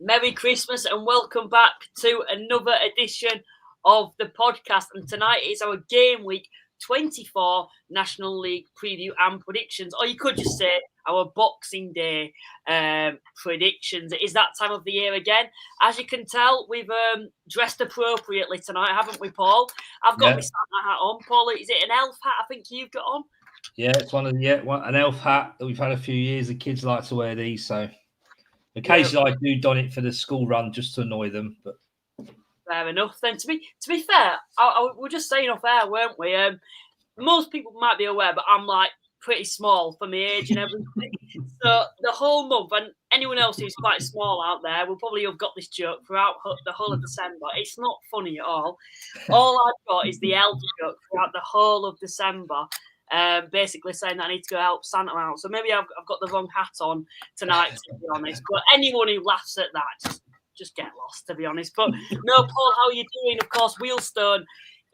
Merry Christmas and welcome back to another edition of the podcast. And tonight is our Game Week 24 National League preview and predictions, or you could just say our Boxing Day predictions. It is that time of the year again. As you can tell, we've dressed appropriately tonight, haven't we, Paul? I've got my Santa hat on. Paul, is it an elf hat I think you've got on? Yeah, it's an elf hat that we've had a few years. The kids like to wear these, so occasionally I do don it for the school run just to annoy them. But fair enough. Then to be fair, we're just saying off air, weren't we? Most people might be aware, but I'm like pretty small for my age and everything. So the whole month, and anyone else who's quite small out there will probably have got this joke throughout the whole of December. It's not funny at all. All I've got is the elf joke throughout the whole of December. Basically saying that I need to go help Santa out. So maybe I've got the wrong hat on tonight, to be honest. But anyone who laughs at that, just get lost, to be honest. But no, Paul, how are you doing? Of course, Wealdstone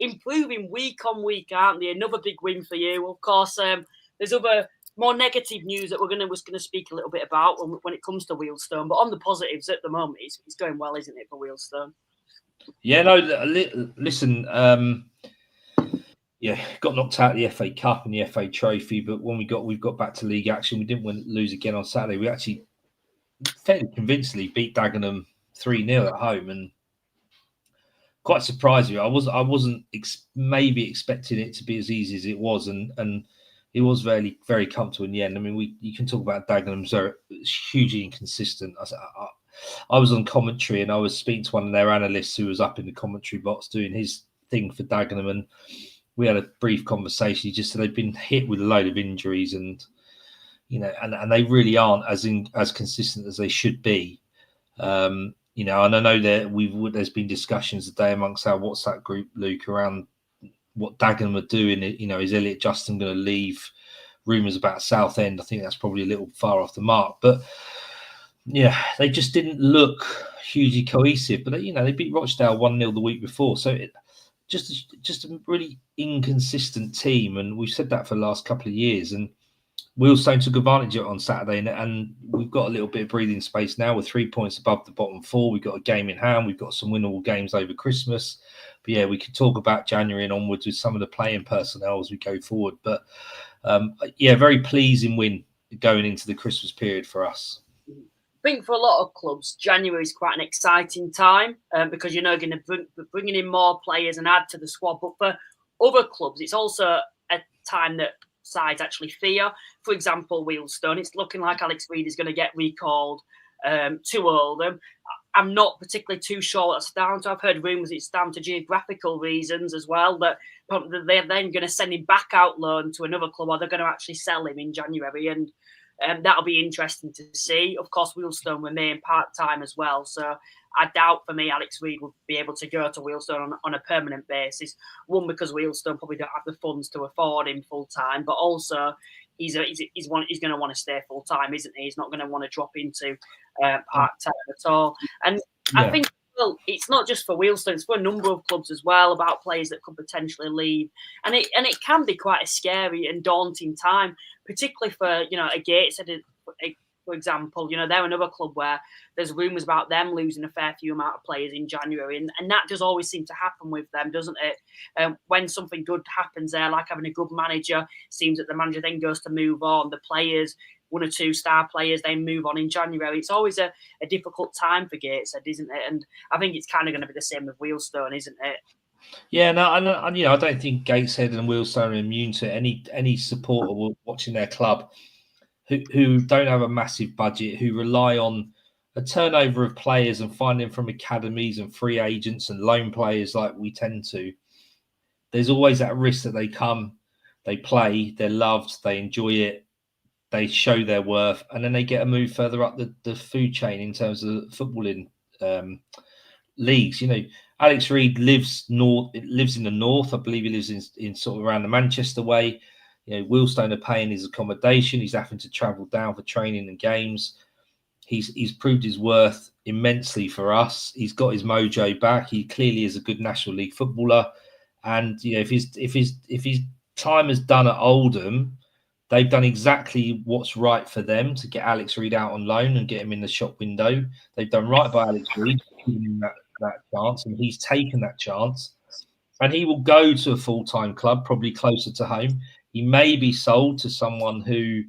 improving week on week, aren't they? Another big win for you. Of course, there's other more negative news that we're going to speak a little bit about when it comes to Wealdstone. But on the positives at the moment, it's going well, isn't it, for Wealdstone? Yeah, no, listen, yeah, got knocked out of the FA Cup and the FA Trophy, but when we've got back to league action, we didn't lose again on Saturday. We actually fairly convincingly beat Dagenham 3-0 at home, and quite surprised me. I wasn't maybe expecting it to be as easy as it was, and it was very, very comfortable in the end. I mean, you can talk about Dagenham, so it's hugely inconsistent. I was on commentary and I was speaking to one of their analysts who was up in the commentary box doing his thing for Dagenham, and we had a brief conversation. He just said they've been hit with a load of injuries, and and they really aren't as consistent as they should be. And I know that there's been discussions today amongst our WhatsApp group, Luke, around what Dagenham are doing. Is Elliot Justin going to leave? Rumours about Southend. I think that's probably a little far off the mark, but yeah, they just didn't look hugely cohesive. But they beat Rochdale 1-0 the week before, so just a really inconsistent team, and we've said that for the last couple of years. And Wealdstone took advantage of it on Saturday, and we've got a little bit of breathing space now. We're 3 points above the bottom four. We've got a game in hand. We've got some winnable games over Christmas. But yeah, we could talk about January and onwards with some of the playing personnel as we go forward. But very pleasing win going into the Christmas period for us. I think for a lot of clubs, January is quite an exciting time because going to bringing in more players and add to the squad. But for other clubs, it's also a time that sides actually fear. For example, Wealdstone, it's looking like Alex Reid is going to get recalled to Oldham. I'm not particularly too sure what that's down to. I've heard rumours it's down to geographical reasons as well, that they're then going to send him back out loan to another club, or they're going to actually sell him in January. And that'll be interesting to see. Of course, Wealdstone remain part-time as well. So I doubt for me Alex Reid would be able to go to Wealdstone on a permanent basis. One, because Wealdstone probably don't have the funds to afford him full-time, but also he's going to want to stay full-time, isn't he? He's not going to want to drop into part-time at all. And yeah. I think it's not just for Wealdstone, it's for a number of clubs as well, about players that could potentially leave. And it can be quite a scary and daunting time, particularly for, a Gateshead, for example. They're another club where there's rumours about them losing a fair few amount of players in January. And that does always seem to happen with them, doesn't it? When something good happens there, like having a good manager, seems that the manager then goes to move on. The players, one or two star players, they move on in January. It's always a difficult time for Gateshead, isn't it? And I think it's kind of going to be the same with Wealdstone, isn't it? Yeah, no, I don't think Gateshead and Wealdstone are immune to any supporter watching their club who don't have a massive budget, who rely on a turnover of players and finding from academies and free agents and loan players like we tend to. There's always that risk that they come, they play, they're loved, they enjoy it, they show their worth, and then they get a move further up the food chain in terms of footballing leagues. Alex Reid lives in the north. I believe he lives in sort of around the Manchester way. Wealdstone are paying his accommodation. He's having to travel down for training and games. He's proved his worth immensely for us. He's got his mojo back. He clearly is a good National League footballer. And if his time is done at Oldham, They've done exactly what's right for them to get Alex Reid out on loan and get him in the shop window. They've done right by Alex Reid, giving him that chance, and he's taken that chance. And he will go to a full-time club, probably closer to home. He may be sold to someone who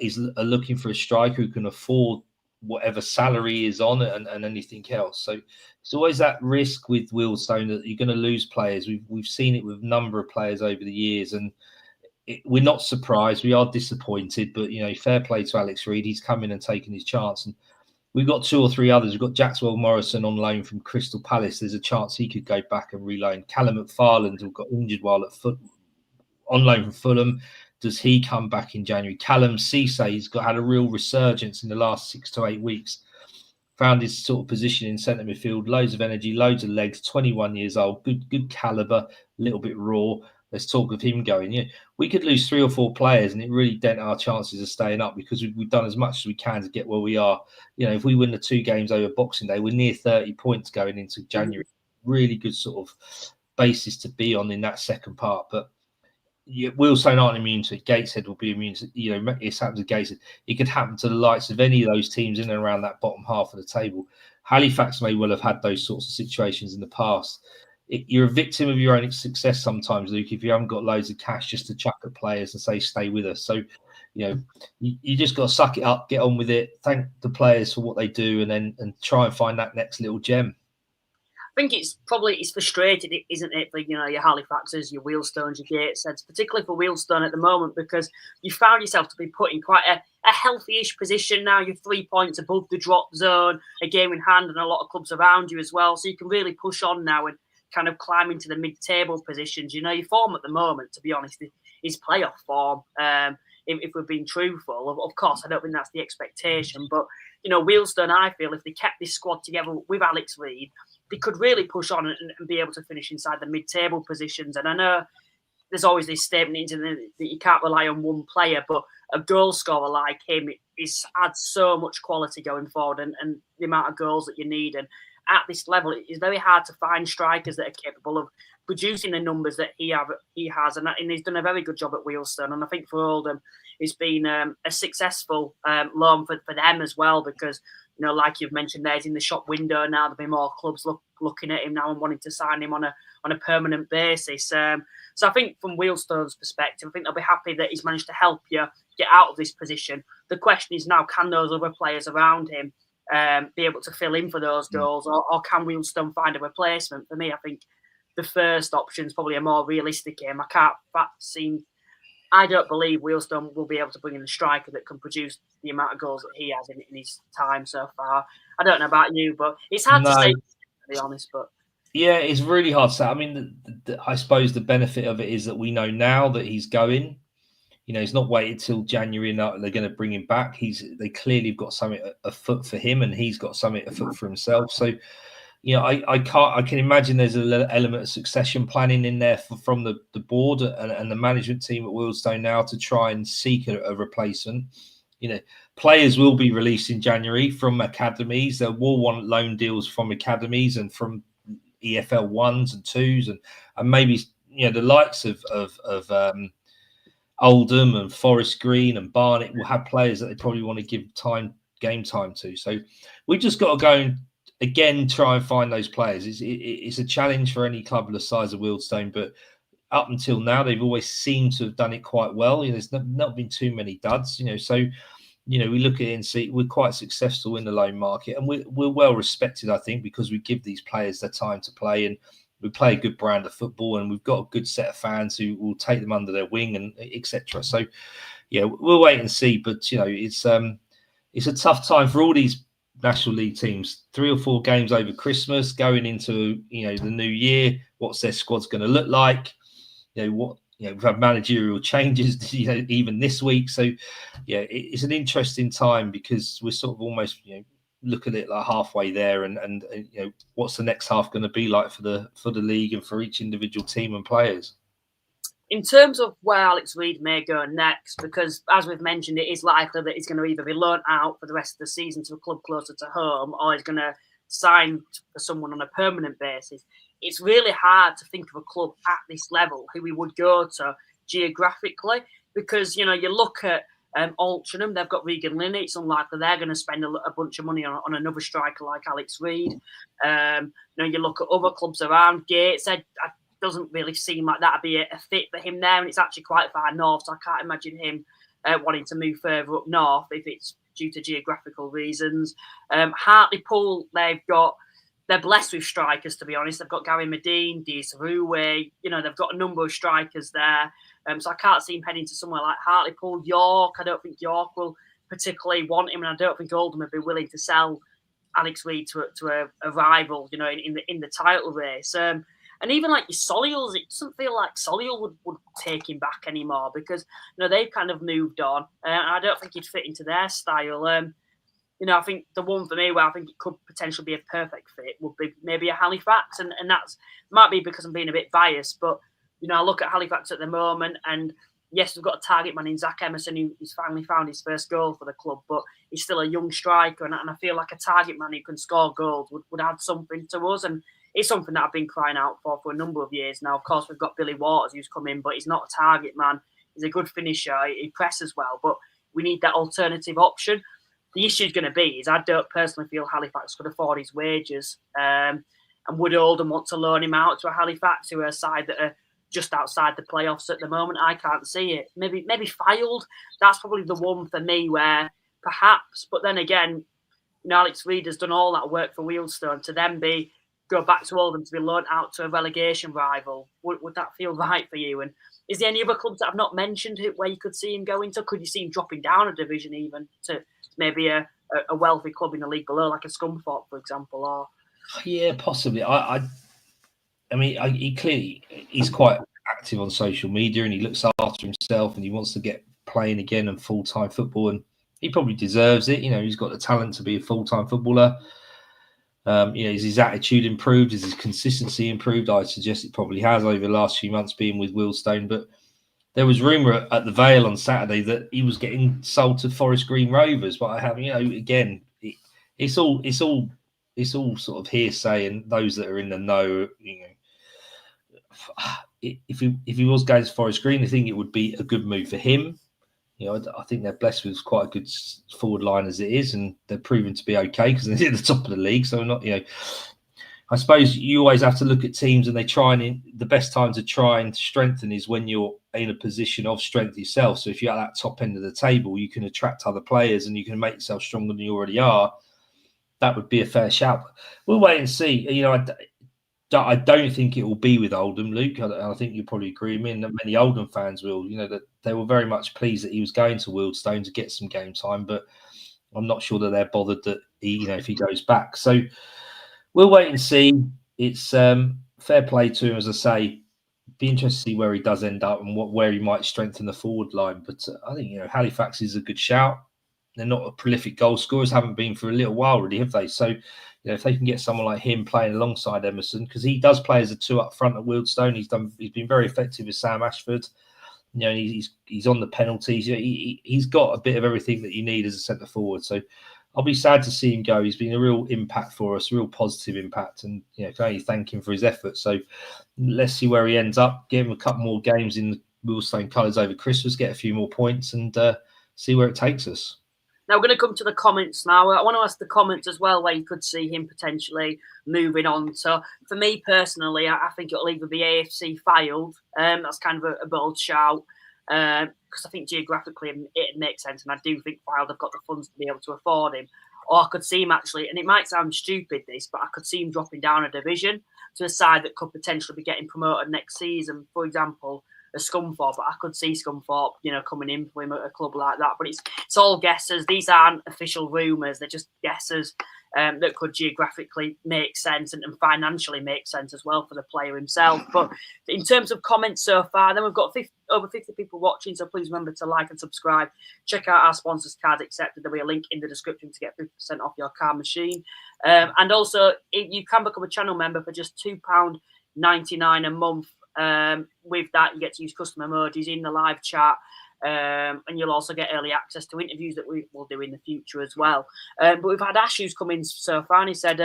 is looking for a striker who can afford whatever salary he is on and anything else. So it's always that risk with Wealdstone that you're going to lose players. We've seen it with a number of players over the years, and we're not surprised. We are disappointed, but fair play to Alex Reid. He's come in and taken his chance, and we've got 2 or 3 others. We've got Jackswell Morrison on loan from Crystal Palace. There's a chance he could go back and reloan. Callum McFarland, who got injured while on loan from Fulham. Does he come back in January? Callum Ceesay's had a real resurgence in the last 6 to 8 weeks. Found his sort of position in centre midfield. Loads of energy, loads of legs. 21 years old, good calibre, a little bit raw. Let's talk of him going. We could lose 3 or 4 players, and it really dent our chances of staying up because we've done as much as we can to get where we are. If we win the 2 games over Boxing Day, we're near 30 points going into January. Really good sort of basis to be on in that second part, but. Wealdstone aren't immune to it. Gateshead will be immune to it. It's happened to Gateshead. It could happen to the likes of any of those teams in and around that bottom half of the table. Halifax may well have had those sorts of situations in the past. You're a victim of your own success sometimes, Luke, if you haven't got loads of cash just to chuck at players and say, stay with us. So, you just got to suck it up, get on with it, thank the players for what they do, and try and find that next little gem. I think it's frustrating, isn't it, for your Halifaxes, your Wealdstones, your Gatesheads, particularly for Wealdstone at the moment, because you found yourself to be put in quite a healthy-ish position now. You're 3 points above the drop zone, a game in hand, and a lot of clubs around you as well. So you can really push on now and kind of climb into the mid-table positions. Your form at the moment, to be honest, is playoff form. If we're being truthful, of course, I don't think that's the expectation. But Wealdstone, I feel, if they kept this squad together with Alex Reid, they could really push on and be able to finish inside the mid-table positions. And I know there's always this statement that you can't rely on one player, but a goal scorer like him adds so much quality going forward and the amount of goals that you need. And at this level, it's very hard to find strikers that are capable of producing the numbers that he has. And he's done a very good job at Wealdstone. And I think for Oldham, it's been a successful loan for them as well, because like you've mentioned, there's in the shop window now. There'll be more clubs looking at him now and wanting to sign him on a permanent basis. So I think from Wealdstone's perspective, I think they'll be happy that he's managed to help you get out of this position. The question is now, can those other players around him be able to fill in for those goals, or can Wealdstone find a replacement? For me, I think the first option is probably a more realistic aim. I don't believe Wealdstone will be able to bring in a striker that can produce the amount of goals that he has in his time so far. I don't know about you, but it's hard to say, to be honest. But yeah, it's really hard to say. I mean, I suppose the benefit of it is that we know now that he's going. He's not waited till January and they're going to bring him back. They clearly have got something afoot for him, and he's got something afoot for himself. So, I can imagine there's an element of succession planning in there from the board and the management team at Wealdstone now to try and seek a replacement. Players will be released in January from academies. There will want loan deals from academies and from EFL 1s and 2s and maybe the likes of Oldham and Forest Green and Barnet will have players that they probably want to give game time to. So we've just got to go and again try and find those players. It's a challenge for any club of the size of Wealdstone, but up until now they've always seemed to have done it quite well. There's not been too many duds. So we look at it and see we're quite successful in the loan market, and we're well respected, I think, because we give these players their time to play and we play a good brand of football, and we've got a good set of fans who will take them under their wing and etc. So, we'll wait and see. But it's a tough time for all these National League teams. 3 or 4 games over Christmas, going into the new year. What's their squad's going to look like? We've had managerial changes, even this week. So, it's an interesting time because we're sort of almost look at it like halfway there, and what's the next half going to be like for the league and for each individual team and players. In terms of where Alex Reid may go next, because as we've mentioned, it is likely that he's going to either be loaned out for the rest of the season to a club closer to home, or he's going to sign for someone on a permanent basis. It's really hard to think of a club at this level who we would go to geographically, because, you look at Altrincham, they've got Regan Linney. It's unlikely they're going to spend a bunch of money on another striker like Alex Reid. You look at other clubs around. Gateshead, it doesn't really seem like that'd be a fit for him there, and it's actually quite far north, so I can't imagine him wanting to move further up north if it's due to geographical reasons. Hartlepool, they're blessed with strikers, to be honest. They've got Gary Medine, Diaz Ruwe. They've got a number of strikers there. So I can't see him heading to somewhere like Hartlepool. York, I don't think York will particularly want him, and I don't think Oldham would be willing to sell Alex Reid to a rival, in the title race. And even like your Solihull's, it doesn't feel like Solihull would take him back anymore, because they've kind of moved on. I don't think he'd fit into their style. I think the one for me where I think it could potentially be a perfect fit would be maybe a Halifax, and that's might be because I'm being a bit biased, but I look at Halifax at the moment, and yes, we've got a target man in Zach Emerson who's finally found his first goal for the club, but he's still a young striker, and I feel like a target man who can score goals would add something to us, and it's something that I've been crying out for a number of years now. Of course, we've got Billy Waters who's come in, but he's not a target man. He's a good finisher. He presses well, but we need that alternative option. The issue is going to be is I don't personally feel Halifax could afford his wages. And would Oldham want to loan him out to a Halifax, who are a side that are just outside the playoffs at the moment? I can't see it. Maybe Fylde. That's probably the one for me where perhaps. But then again, Alex Reid has done all that work for Wealdstone to then go back to Oldham to be loaned out to a relegation rival. Would that feel right for you? And is there any other clubs that I've not mentioned where you could see him going to? Could you see him dropping down a division even to maybe a wealthy club in the league below, like a Scunthorpe, for example? Or yeah, possibly. I mean, he's quite active on social media, and he looks after himself, and he wants to get playing again and full-time football, and he probably deserves it. He's got the talent to be a full-time footballer. Is his attitude improved? Is his consistency improved? I suggest it probably has over the last few months being with Wealdstone. But there was rumour at the Vale on Saturday that he was getting sold to Forest Green Rovers. But I have, again, it's all sort of hearsay, and those that are in the know, if he was going to Forest Green, I think it would be a good move for him. I think they're blessed with quite a good forward line as it is, and they're proven to be okay because they're at the top of the league. So not, I suppose you always have to look at teams, and they try and the best time to try and strengthen is when you're in a position of strength yourself. So if you're at that top end of the table, you can attract other players and you can make yourself stronger than you already are. That would be a fair shout. We'll wait and see. I don't think it will be with Oldham, Luke. I think you'll probably agree with me, and that many Oldham fans will. That they were very much pleased that he was going to Wealdstone to get some game time, but I'm not sure that they're bothered that if he goes back. So we'll wait and see. It's fair play to him, as I say. Be interested to see where he does end up and where he might strengthen the forward line. But I think Halifax is a good shout. They're not a prolific goal scorers, haven't been for a little while, really, have they? So, if they can get someone like him playing alongside Emerson, because he does play as a two up front at Wealdstone. He's been very effective with Sam Ashford. He's on the penalties. He's got a bit of everything that you need as a centre forward. So I'll be sad to see him go. He's been a real impact for us, a real positive impact, and can only thank him for his effort. So let's see where he ends up. Give him a couple more games in the Wealdstone colours over Christmas, get a few more points, and see where it takes us. Now, we're going to come to the comments now. I want to ask the comments as well where you could see him potentially moving on. So, for me personally, I think it'll either be AFC Fylde. That's kind of a bold shout because I think geographically it makes sense. And I do think Fylde have got the funds to be able to afford him. Or I could see him actually, and it might sound stupid this, but I could see him dropping down a division to a side that could potentially be getting promoted next season. For example, a Scunthorpe, but I could see Scunthorpe, coming in for him at a club like that. But it's all guesses. These aren't official rumours. They're just guesses that could geographically make sense and financially make sense as well for the player himself. But in terms of comments so far, then we've got over 50 people watching, so please remember to like and subscribe. Check out our sponsors, Cards Accepted. There'll be a link in the description to get 50% off your car machine. And also, you can become a channel member for just £2.99 a month. With that, you get to use custom emojis in the live chat, and you'll also get early access to interviews that we will do in the future as well. But we've had Ash who's come in so far, and he said,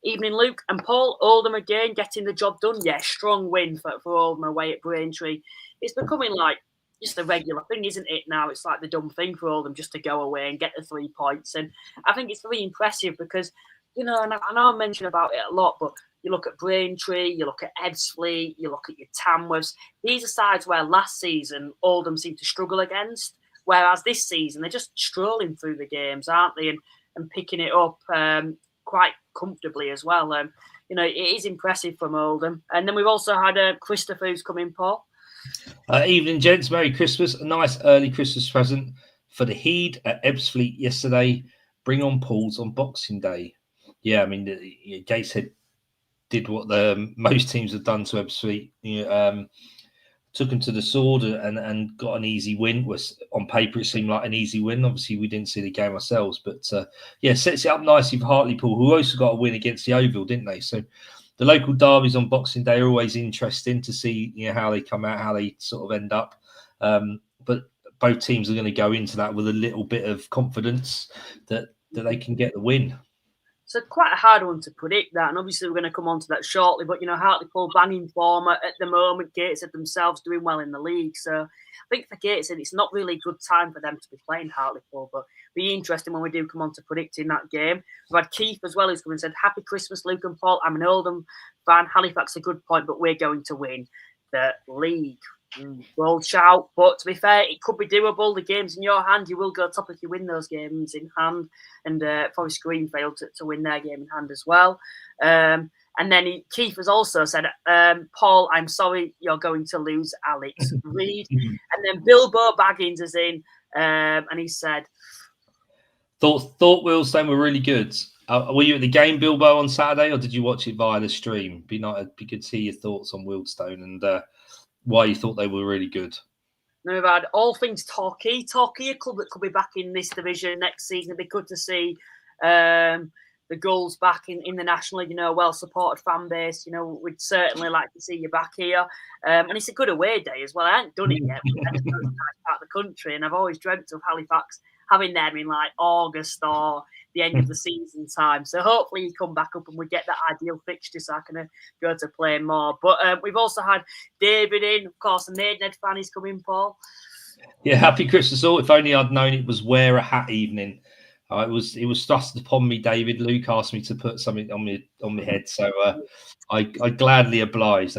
evening Luke and Paul, Oldham again getting the job done. Yeah, strong win for Oldham away at Braintree it's becoming like just a regular thing, isn't it? Now it's like the dumb thing for all them just to go away and get the 3 points, and I think it's really impressive because and I know I mention about it a lot, but you look at Braintree, you look at Ebbsfleet, you look at your Tamworths. These are sides where last season Oldham seemed to struggle against, whereas this season they're just strolling through the games, aren't they? And picking it up quite comfortably as well. It is impressive from Oldham. And then we've also had Christopher who's come in, Paul. Evening, gents. Merry Christmas. A nice early Christmas present for the Reid at Ebbsfleet yesterday. Bring on Pauls on Boxing Day. Yeah, I mean, Gateshead did what most teams have done to Ebbsfleet. Took them to the sword and got an easy win. On paper, it seemed like an easy win. Obviously, we didn't see the game ourselves, but sets it up nicely for Hartlepool, who also got a win against the Oval, didn't they? So the local derbies on Boxing Day are always interesting to see how they come out, how they sort of end up. But both teams are going to go into that with a little bit of confidence that they can get the win. So quite a hard one to predict that, and obviously we're going to come on to that shortly. But Hartlepool banging form at the moment. Gateshead themselves doing well in the league, so I think for Gateshead it's not really a good time for them to be playing Hartlepool. But be interesting when we do come on to predicting that game. We've had Keith as well who's come and said, "Happy Christmas, Luke and Paul. I'm an Oldham fan. Halifax a good point, but we're going to win the league." Bold shout, but to be fair, it could be doable. The game's in your hand. You will go top if you win those games in hand. And Forest Green failed to win their game in hand as well. And then Keith has also said, Paul, I'm sorry you're going to lose Alex Reid. And then Bilbo Baggins is in, and he said, Thought Wealdstone were really good. Were you at the game, Bilbo, on Saturday, or did you watch it via the stream? Be good to see your thoughts on Wealdstone and why you thought they were really good. Now we've had all things Torquay, a club that could be back in this division next season. It'd be good to see the Gulls back in the National League, a well-supported fan base. We'd certainly like to see you back here. And it's a good away day as well. I haven't done it yet. But it's a nice part of the country, and I've always dreamt of Halifax having them in like August or the end of the season time. So hopefully you come back up and we get that ideal fixture so I can go to play more. But we've also had David in, of course, the Maidenhead fan is coming, Paul. Yeah, happy Christmas all. If only I'd known it was wear a hat evening. It was thrust upon me, David. Luke asked me to put something on my head, so I gladly obliged.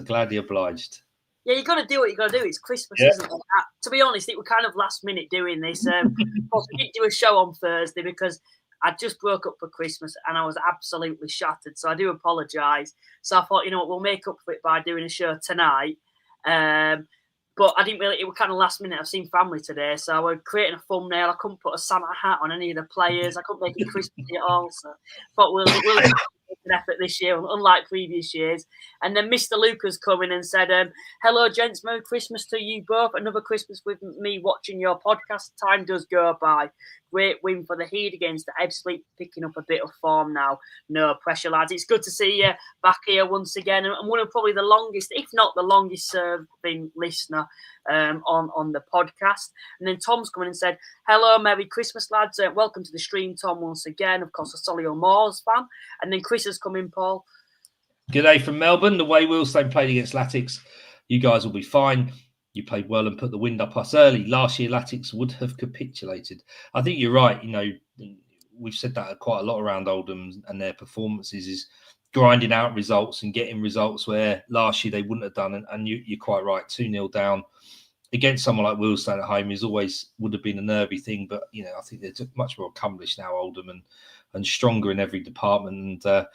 Yeah, you got to do what you got to do. It's Christmas, isn't it? To be honest, it was kind of last minute doing this. Of course, we didn't do a show on Thursday because I just broke up for Christmas and I was absolutely shattered. So I do apologise. So I thought, we'll make up for it by doing a show tonight. But I didn't really, it was kind of last minute. I've seen family today, so I was creating a thumbnail. I couldn't put a Santa hat on any of the players. I couldn't make it Christmassy at all. So I thought we'll make an effort this year, unlike previous years. And then Mr. Lucas come in and said, hello, gents, Merry Christmas to you both. Another Christmas with me watching your podcast. Time does go by. Great win for the Reid against the Ebbsfleet, picking up a bit of form now. No pressure, lads. It's good to see you back here once again. And one of probably the longest, if not the longest serving listener on the podcast. And then Tom's coming and said, hello, Merry Christmas, lads. Welcome to the stream, Tom, once again. Of course, a Solihull Moors fan. And then Chris has come in, Paul. G'day from Melbourne. The way Wealdstone played against Latics, you guys will be fine. You played well and put the wind up us early. Last year, Latics would have capitulated. I think you're right. We've said that quite a lot around Oldham and their performances is grinding out results and getting results where last year they wouldn't have done. And you're quite right. 2-0 down against someone like Wealdstone at home would have been a nervy thing. But, I think they're much more accomplished now, Oldham, and stronger in every department. And,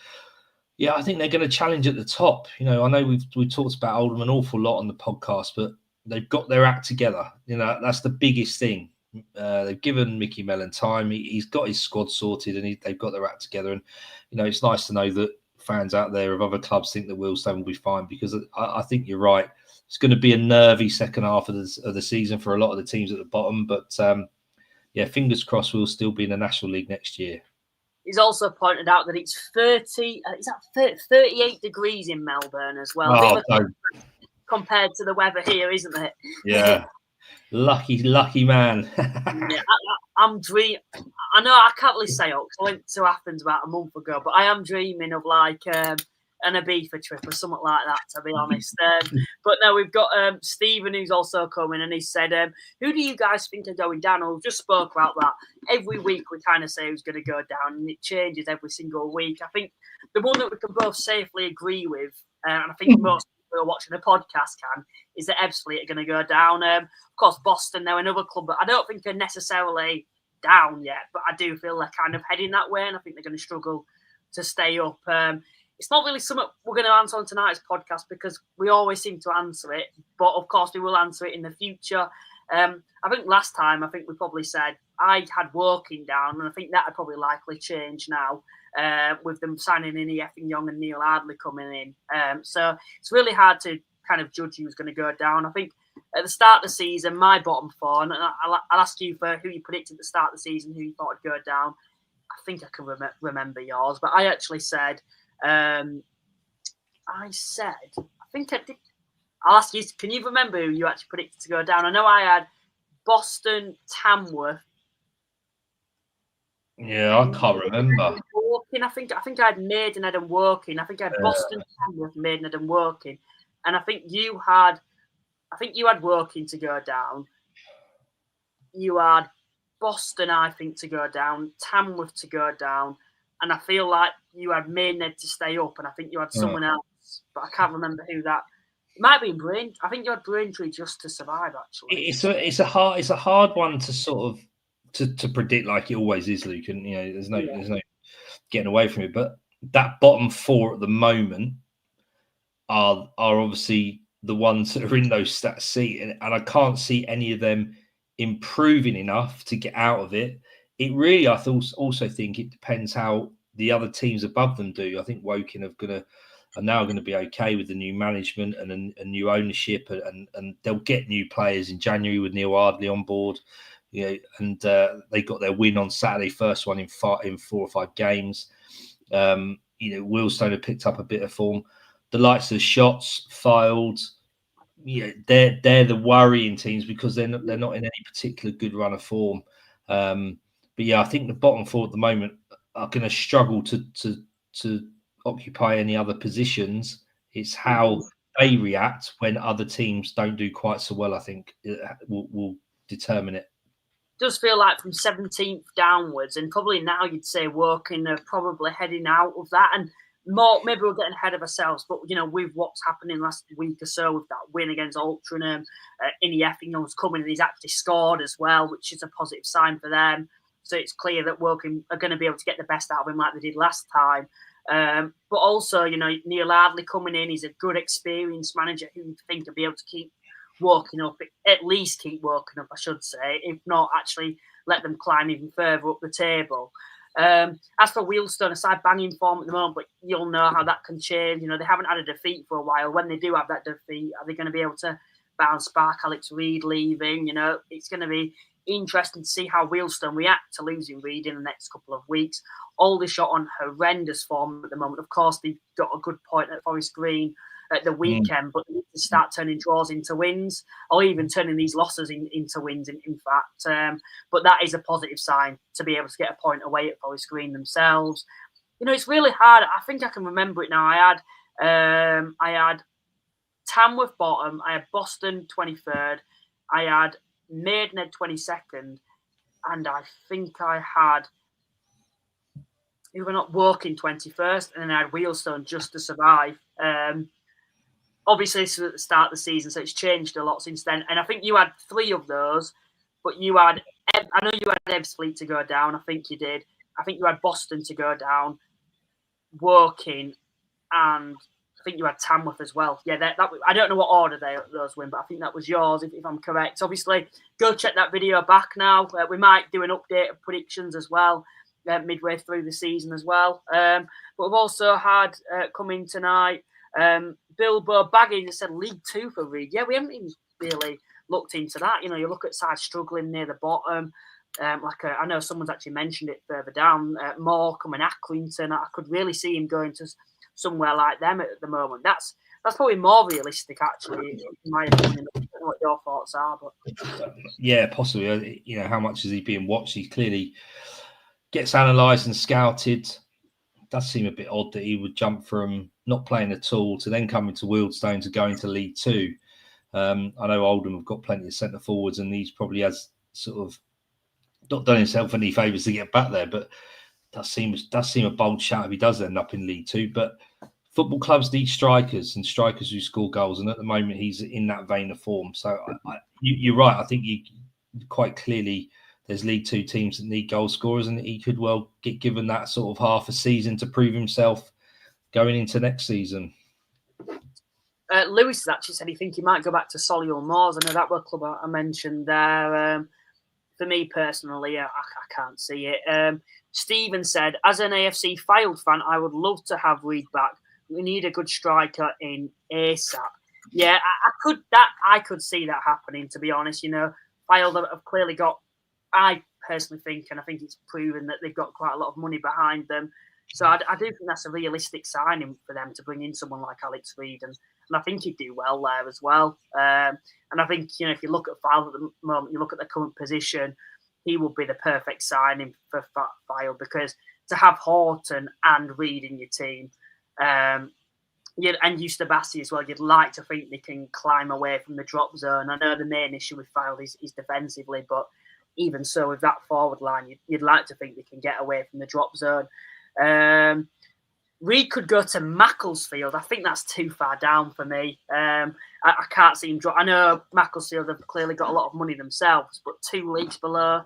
I think they're going to challenge at the top. I know we've talked about Oldham an awful lot on the podcast, but they've got their act together. That's the biggest thing. They've given Mickey Mellon time. He's got his squad sorted, and they've got their act together. And it's nice to know that fans out there of other clubs think that Wealdstone will be fine, because I think you're right. It's going to be a nervy second half of the season for a lot of the teams at the bottom. But fingers crossed we'll still be in the National League next year. He's also pointed out that it's 38 degrees in Melbourne as well. Compared to the weather here, isn't it? Yeah. lucky man. I'm dreaming. I know I can't really say it because I went to Athens about a month ago, but I am dreaming of like a and a beefer trip or something like that, to be honest. But no, we've got Stephen, who's also coming, and he said, who do you guys think are going down? And we've just spoke about that. Every week we kind of say who's going to go down, and it changes every single week. I think the one that we can both safely agree with, and I think most people who are watching the podcast can, is that Ebbsfleet are going to go down. Of course, Boston, they're another club, but I don't think they're necessarily down yet, but I do feel they're kind of heading that way, and I think they're going to struggle to stay up. It's not really something we're going to answer on tonight's podcast because we always seem to answer it, but of course we will answer it in the future. I think last time, I think we probably said I had Woking down, and I think that would probably likely change now with them signing in Effing Young and Neil Ardley coming in. So it's really hard to kind of judge who's going to go down. I think at the start of the season, my bottom four, and I'll ask you for who you predicted at the start of the season, who you thought would go down. I think I can remember yours, but I actually said, I think I did. I'll ask you, can you remember who you actually predicted to go down? I know I had Boston, Tamworth. Yeah, I can't remember. Woking, I think I had Maidenhead and Woking. I think I had Boston, Tamworth, Maidenhead and Woking. And I think you had Woking to go down. You had Boston, I think, to go down, Tamworth to go down, and I feel like you had Maidenhead to stay up, and I think you had someone else, but I can't remember who that. It might be Brain. I think you had Braintree just to survive. Actually, it's a hard one to sort of to predict, like it always is, Luke. And there's no getting away from it. But that bottom four at the moment are obviously the ones that are in those stats seat, and I can't see any of them improving enough to get out of it. It really, I also think it depends how the other teams above them do. I think Woking are now going to be okay with the new management and a new ownership, and they'll get new players in January with Neil Ardley on board. And they got their win on Saturday, first one in 4 or 5 games. Wealdstone have picked up a bit of form. The likes of Shots, Filed, they're the worrying teams because they're not in any particular good run of form. But I think the bottom four at the moment are going to struggle to occupy any other positions. It's how they react when other teams don't do quite so well. I think will determine it. Does feel like from 17th downwards, and probably now you'd say Woking are probably heading out of that, and more maybe we're getting ahead of ourselves. But with what's happening last week or so with that win against Altrincham, Effingham's coming and he's actually scored as well, which is a positive sign for them. So it's clear that Woking are going to be able to get the best out of him like they did last time. But also, Neil Ardley coming in, he's a good experienced manager who you think will be able to keep Woking up, at least keep Woking up, I should say, if not actually let them climb even further up the table. As for Wealdstone, aside banging form at the moment, but you'll know how that can change. They haven't had a defeat for a while. When they do have that defeat, are they going to be able to bounce back? Alex Reid leaving, it's going to be interesting to see how Wealdstone react to losing Reid in the next couple of weeks. Aldershot on horrendous form at the moment. Of course, they've got a good point at Forest Green at the weekend, but they need to start turning draws into wins, or even turning these losses into wins, in fact. But that is a positive sign to be able to get a point away at Forest Green themselves. It's really hard. I think I can remember it now. I had Tamworth bottom, I had Boston 23rd, I had Maidenhead 22nd, and I think I had, you were not Woking 21st, and then I had Wealdstone just to survive. Obviously, this was at the start of the season, so it's changed a lot since then. And I think you had 3 of those, but I know you had Ebbsfleet to go down. I think you did. I think you had Boston to go down, Woking, and I think you had Tamworth as well. Yeah, that I don't know what order those win, but I think that was yours, if I'm correct. Obviously, go check that video back now. We might do an update of predictions as well, midway through the season as well. But we've also had coming tonight, Bilbo Baggins said League 2 for Reid. Yeah, we haven't even really looked into that. You look at sides struggling near the bottom. I know someone's actually mentioned it further down. Morecambe and Accrington. I could really see him going to somewhere like them at the moment. That's probably more realistic, actually, in my opinion. I don't know what your thoughts are, but yeah, possibly. How much is he being watched? He clearly gets analysed and scouted. It does seem a bit odd that he would jump from not playing at all, to then coming to Wealdstone to go into League Two. I know Oldham have got plenty of centre forwards, and he's probably has sort of not done himself any favours to get back there, but does seem a bold shout if he does end up in League Two. But football clubs need strikers and strikers who score goals, and at the moment he's in that vein of form. So you're right. I think you quite clearly there's League Two teams that need goal scorers, and he could well get given that sort of half a season to prove himself going into next season. Lewis has actually said he thinks he might go back to Solihull Moors. I know that was a club I mentioned there. For me personally, I can't see it. Stephen said, as an AFC Fylde fan, I would love to have Reid back. We need a good striker in ASAP. Yeah, I could see that happening, to be honest. You know, Fylde have clearly got, I personally think, and I think it's proven that they've got quite a lot of money behind them. So I do think that's a realistic signing for them to bring in someone like Alex Reid, and I think he'd do well there as well. And I think, you know, if you look at Fylde at the moment, you look at the current position, he would be the perfect signing for Fylde, because to have Horton and Reid in your team, and Eustabasi as well, you'd like to think they can climb away from the drop zone. I know the main issue with Fylde is defensively, but even so, with that forward line, you'd like to think they can get away from the drop zone. Reid could go to Macclesfield. I think that's too far down for me. I can't see him drop. I know Macclesfield have clearly got a lot of money themselves, but 2 leagues below,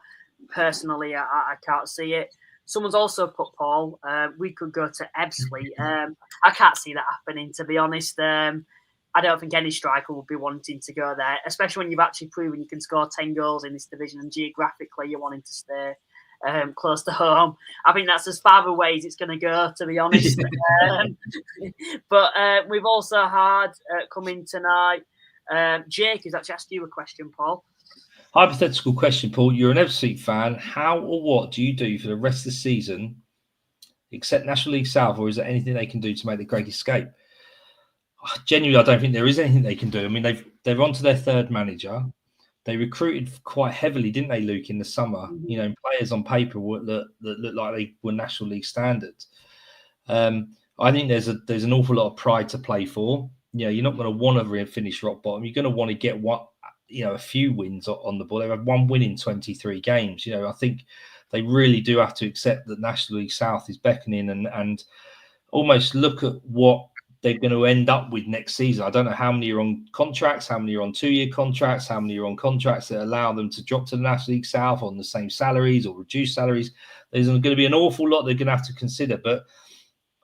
personally, I can't see it. Someone's also put, Paul, we could go to Ebbsfleet. I can't see that happening, to be honest. I don't think any striker would be wanting to go there, especially when you've actually proven you can score 10 goals in this division, and geographically you're wanting to stay close to home. I think that's as far away as it's going to go, to be honest. But we've also had coming tonight, Jake has actually asked you a question, Paul. Hypothetical question, Paul. You're an Ebbsfleet fan. How or what do you do for the rest of the season, except National League South, or is there anything they can do to make the Great Escape? Genuinely, I don't think there is anything they can do. I mean, they're on to their 3rd manager. They recruited quite heavily, didn't they, Luke, in the summer? Mm-hmm. You know, players on paper that looked like they were National League standards. I think there's an awful lot of pride to play for. You know, you're not going to want to finish rock bottom. You're going to want to get a few wins on the board. They've had 1 win in 23 games. You know, I think they really do have to accept that National League South is beckoning and almost look at what they're going to end up with next season. I don't know how many are on contracts, how many are on 2-year contracts, how many are on contracts that allow them to drop to the National League South on the same salaries or reduced salaries. There's going to be an awful lot they're going to have to consider, but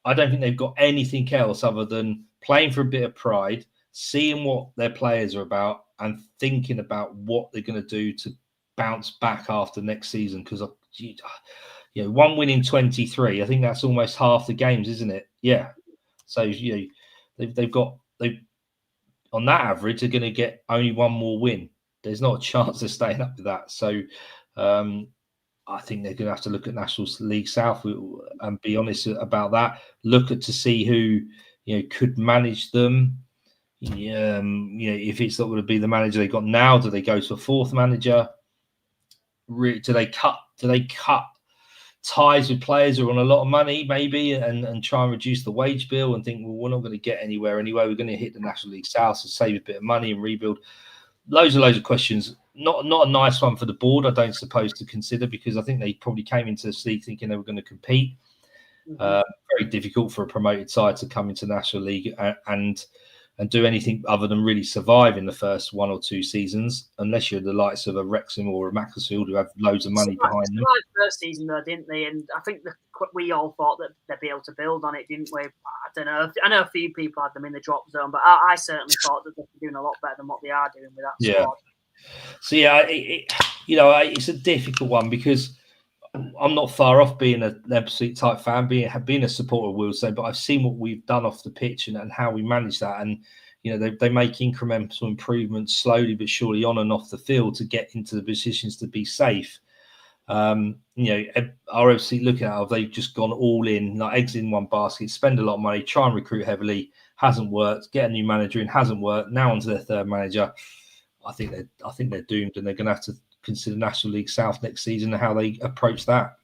I don't think they've got anything else other than playing for a bit of pride, seeing what their players are about, and thinking about what they're going to do to bounce back after next season. Because, 1 win in 23, I think that's almost half the games, isn't it? Yeah. So, they've on that average, they're going to get only 1 more win. There's not a chance of staying up with that. So, I think they're going to have to look at National League South and be honest about that. Look to see who could manage them. If it's not going to be the manager they got now, do they go to a 4th manager? Do they cut ties with players who are on a lot of money, maybe, and try and reduce the wage bill and think, well, we're not going to get anywhere anyway. We're going to hit the National League South and save a bit of money and rebuild. Loads of questions. Not a nice one for the board, I don't suppose, to consider, because I think they probably came into this league thinking they were going to compete. Mm-hmm. Very difficult for a promoted side to come into National League and do anything other than really survive in the first 1 or 2 seasons, unless you're the likes of a Wrexham or a Macclesfield who have loads of money behind them. First season though, didn't they? And I think we all thought that they'd be able to build on it, didn't we? I don't know. I know a few people had them in the drop zone, but I certainly thought that they'd be doing a lot better than what they are doing with that squad. So it's a difficult one, because I'm not far off being an Ebbsfleet type fan, being a supporter of Wealdstone, but I've seen what we've done off the pitch and how we manage that. And, they make incremental improvements slowly but surely on and off the field to get into the positions to be safe. Our Ebbsfleet looking at it, they've just gone all in, like eggs in one basket, spend a lot of money, try and recruit heavily, hasn't worked, get a new manager in, hasn't worked, now onto their 3rd manager. I think they're doomed, and they're going to have to consider National League South next season and how they approach that.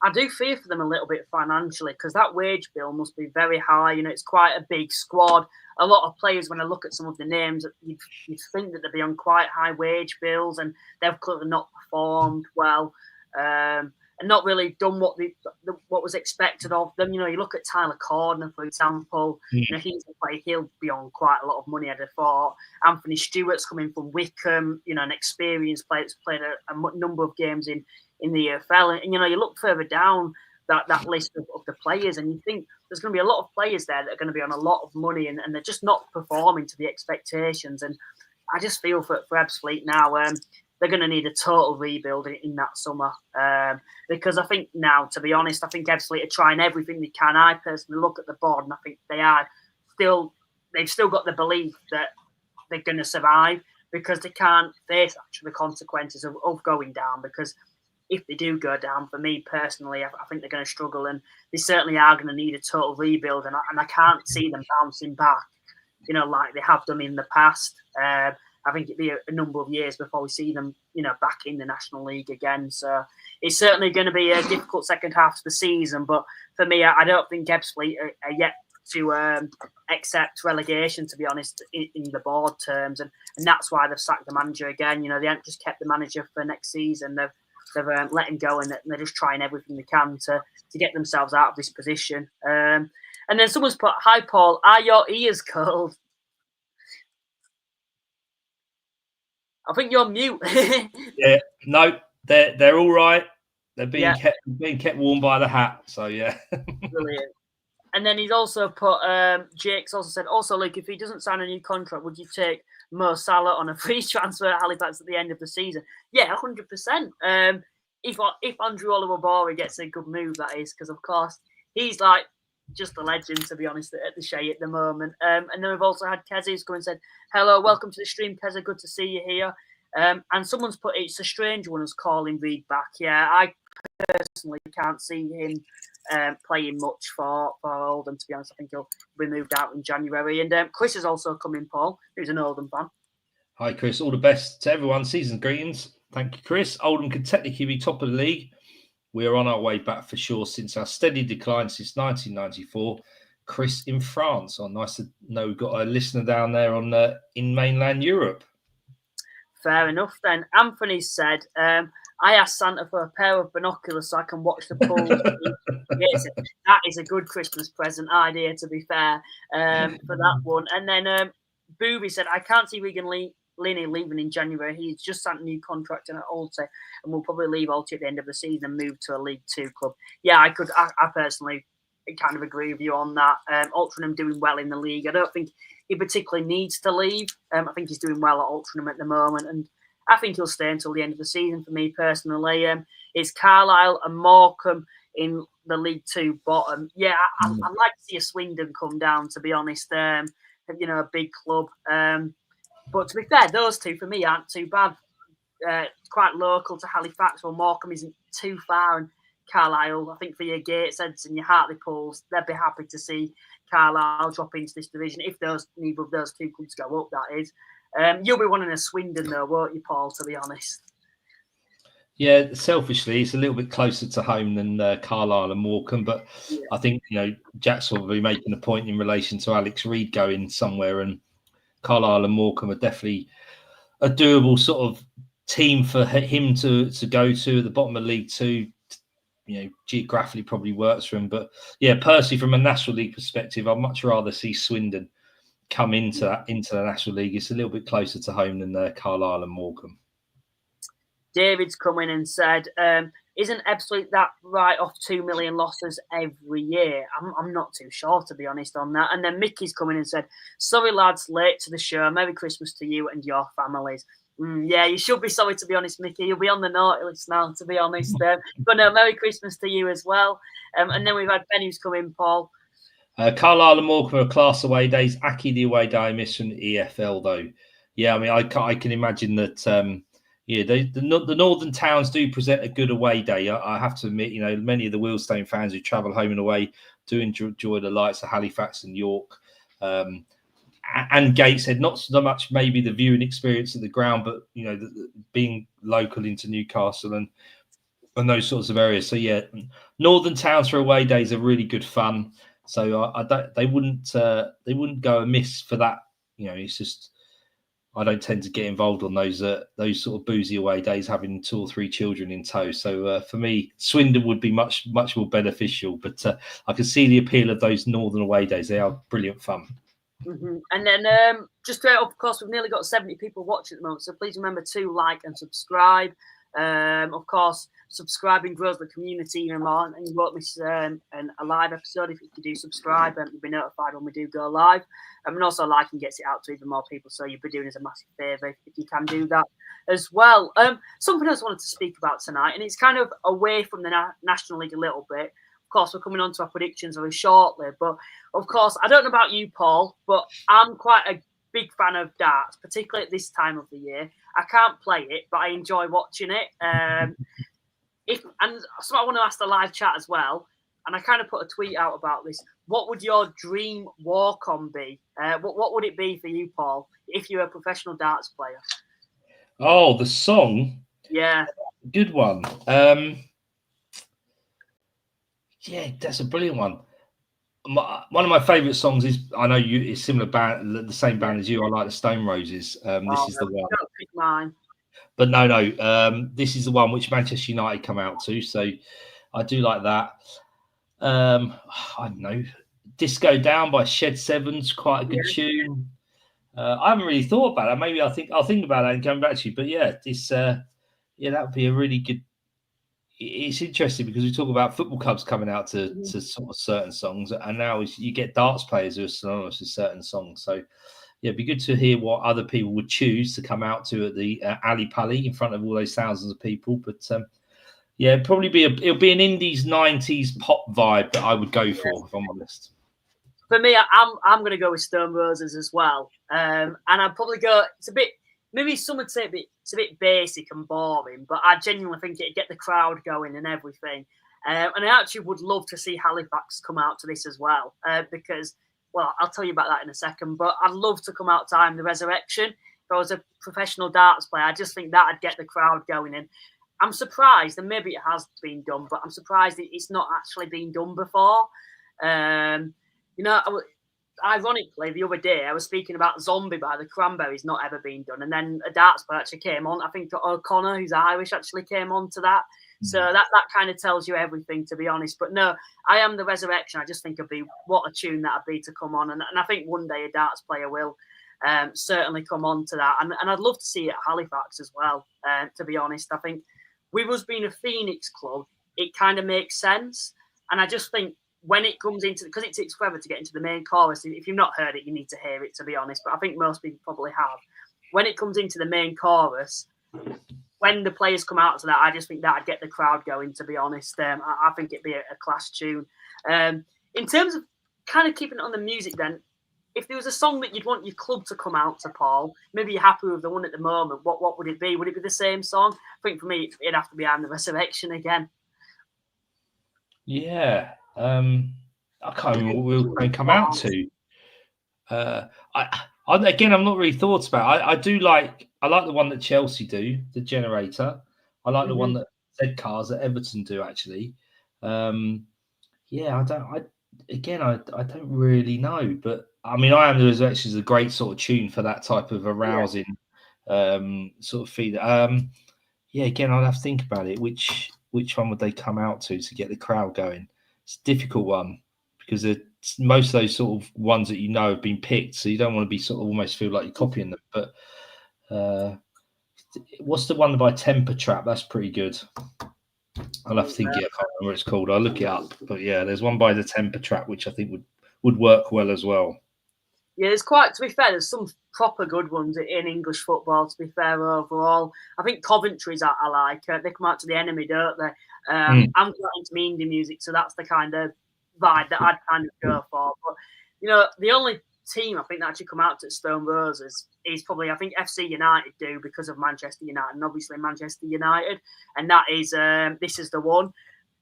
I do fear for them a little bit financially because that wage bill must be very high. It's quite a big squad. A lot of players, when I look at some of the names, you'd think that they'd be on quite high wage bills, and they've clearly not performed well and not really done what was expected of them. You look at Tyler Cordner, for example. He's a player, he'll be on quite a lot of money, I'd have thought. Anthony Stewart's coming from Wickham, an experienced player that's played a number of games in the EFL. And, you look further down that list of the players and you think there's going to be a lot of players there that are going to be on a lot of money and they're just not performing to the expectations. And I just feel for Ebbsfleet now, they're going to need a total rebuild in that summer. Because I think now, to be honest, I think Ebbsfleet are trying everything they can. I personally look at the board and I think they've still got the belief that they're going to survive because they can't face actually the consequences of going down. Because if they do go down, for me personally, I think they're going to struggle and they certainly are going to need a total rebuild. And I can't see them bouncing back, like they have done in the past. I think it'd be a number of years before we see them, back in the National League again. So it's certainly going to be a difficult second half of the season. But for me, I don't think Ebbsfleet are yet to accept relegation, to be honest, in the board terms. And that's why they've sacked the manager again. They haven't just kept the manager for next season. They've let him go and they're just trying everything they can to get themselves out of this position. And then someone's put, "Hi, Paul, are your ears cold?" I think you're mute. Yeah, no, they're all right. They're being kept warm by the hat. So yeah, brilliant. And then he's also put, Jake's also said, also, Luke, if he doesn't sign a new contract, would you take Mo Salah on a free transfer at Halifax at the end of the season? Yeah, 100%. If Andrew Oliver-Bori gets a good move, that is, because of course he's like just a legend, to be honest, at the Shea at the moment. And then we've also had Keza who's come and said, "Hello, welcome to the stream, Keza. Good to see you here." And someone's put, "It's a strange one who's calling Reid back." Yeah, I personally can't see him playing much for Oldham, to be honest. I think he'll be moved out in January. And Chris has also come in, Paul, who's an Oldham fan. Hi, Chris. All the best to everyone. Season greetings. Thank you, Chris. Oldham could technically be top of the league. We are on our way back for sure since our steady decline since 1994. Chris in France. Oh, nice to know we've got a listener down there in mainland Europe. Fair enough then. Anthony said, "I asked Santa for a pair of binoculars so I can watch the pool." Yes, that is a good Christmas present idea, to be fair, for that one. And then Booby said, "I can't see Regan Linney leaving in January. He's just signed a new contract in at Oldham and will probably leave Oldham at the end of the season and move to a League Two club." Yeah, I personally kind of agree with you on that. Altrincham doing well in the league. I don't think he particularly needs to leave. I think he's doing well at Altrincham at the moment, and I think he'll stay until the end of the season. For me personally, it's Carlisle and Morecambe in the League Two bottom. Yeah, I'd like to see a Swindon come down, to be honest. A big club. But to be fair, those two for me aren't too bad. Quite local to Halifax, or Morecambe isn't too far, and Carlisle, I think for your Gatesheads and your Hartlepool, they'd be happy to see Carlisle drop into this division if neither of those two clubs go up, that is. You'll be wanting a Swindon though, won't you, Paul, to be honest? Yeah, selfishly, it's a little bit closer to home than Carlisle and Morecambe, but yeah. I think, Jackson will be making a point in relation to Alex Reid going somewhere, and Carlisle and Morecambe are definitely a doable sort of team for him to go to at the bottom of League Two. Geographically probably works for him. But yeah, personally, from a National League perspective, I'd much rather see Swindon come into the National League. It's a little bit closer to home than Carlisle and Morecambe. David's come in and said, "Isn't Ebbsfleet that write off 2 million losses every year?" I'm not too sure, to be honest, on that. And then Mickey's come in and said, "Sorry, lads, late to the show. Merry Christmas to you and your families." Yeah, you should be sorry, to be honest, Mickey. You'll be on the naughty list now, to be honest. But no, Merry Christmas to you as well. And then we've had Ben who's come in, Paul. Carlisle and Morecambe are class away days. Aki, the away day I miss from the EFL, though. Yeah, I mean, I can imagine that, the northern towns do present a good away day. I have to admit, many of the Wealdstone fans who travel home and away do enjoy the lights of Halifax and York. And Gateshead, not so much maybe the viewing experience at the ground, but being local into Newcastle and and those sorts of areas. So yeah, northern towns for away days are really good fun. So I don't, they wouldn't go amiss for that. It's just I don't tend to get involved on those sort of boozy away days, having 2 or 3 children in tow. So for me, Swindon would be much more beneficial. But I can see the appeal of those northern away days. They are brilliant fun. Mm-hmm. And then just of course, we've nearly got 70 people watching at the moment, so please remember to like and subscribe. Of course, subscribing grows the community even more, and you won't miss a live episode if you do subscribe, and you'll be notified when we do go live. And also, liking gets it out to even more people, so you'll be doing us a massive favour if you can do that as well. Something else I wanted to speak about tonight, and it's kind of away from the National League a little bit. Of course, we're coming on to our predictions very shortly, but of course, I don't know about you, Paul, but I'm quite a big fan of darts, particularly at this time of the year. I can't play it, but I enjoy watching it. And so I want to ask the live chat as well. And I kind of put a tweet out about this. What would your dream walk-on be? What would it be for you, Paul, if you were a professional darts player? Oh, the song. Yeah. Good one. Yeah, that's a brilliant one. One of my favourite songs is, I know you, it's similar band, the same band as you. I like the Stone Roses. This is the one. Don't pick mine. But no. This is the one which Manchester United come out to. So I do like that. I don't know. Disco Down by Shed Seven's quite a good tune. I haven't really thought about it. Maybe I'll think about it and come back to you. But yeah, this that would be a really good. It's interesting because we talk about football clubs coming out to sort of certain songs, and now you get darts players who are synonymous with certain songs. So, yeah, it'd be good to hear what other people would choose to come out to at the Ali Pali in front of all those thousands of people. But yeah, it'll be an Indies 90s pop vibe that I would go for, if I'm honest. For me, I'm going to go with Stone Roses as well, and I'd probably go. It's a bit. Maybe some would say it's a bit basic and boring, but I genuinely think it'd get the crowd going and everything. And I actually would love to see Halifax come out to this as well, because, well, I'll tell you about that in a second, but I'd love to come out to I'm the Resurrection. If I was a professional darts player, I just think that'd get the crowd going. And I'm surprised, and maybe it has been done, but I'm surprised it's not actually been done before. Ironically, the other day I was speaking about Zombie by the Cranberries not ever being done, and then a darts player actually came on. I think O'Connor, who's Irish, actually came on to that. So that kind of tells you everything, to be honest. But no, I Am the Resurrection. I just think it'd be what a tune that'd be to come on, and I think one day a darts player will certainly come on to that, and I'd love to see it at Halifax as well. To be honest, I think with us being a Phoenix club, it kind of makes sense, and I just think. When it comes into, because it takes forever to get into the main chorus. If you've not heard it, you need to hear it, to be honest. But I think most people probably have. When it comes into the main chorus, when the players come out to that, I just think that'd get the crowd going, to be honest. I think it'd be a class tune. In terms of kind of keeping it on the music, then, if there was a song that you'd want your club to come out to, Paul, maybe you're happy with the one at the moment, what would it be? Would it be the same song? I think for me, it'd have to be I'm the Resurrection again. Yeah. I can't remember what we'll come out to. I'm not really thought about. I like the one that Chelsea do, the Generator. I like the one that Z Cars at Everton do, actually. I don't really know, but I mean, I Am the Resurrection is a great sort of tune for that type of arousing sort of feed. Again, I'll have to think about it. Which one would they come out to get the crowd going? It's a difficult one because most of those sort of ones that have been picked, so you don't want to be sort of almost feel like you're copying them. But what's the one by Temper Trap? That's pretty good. I'll have to think. I can't remember what it's called. I'll look it up. But yeah, there's one by the Temper Trap which I think would work well as well. Yeah, to be fair, there's some proper good ones in English football, to be fair, overall. I think Coventry's I like. They come out to the Enemy, don't they? I'm quite into indie music, so that's the kind of vibe that I'd kind of go for. But, the only team I think that actually come out to Stone Roses is probably, I think, FC United do because of Manchester United, and obviously Manchester United. And that is This Is the One.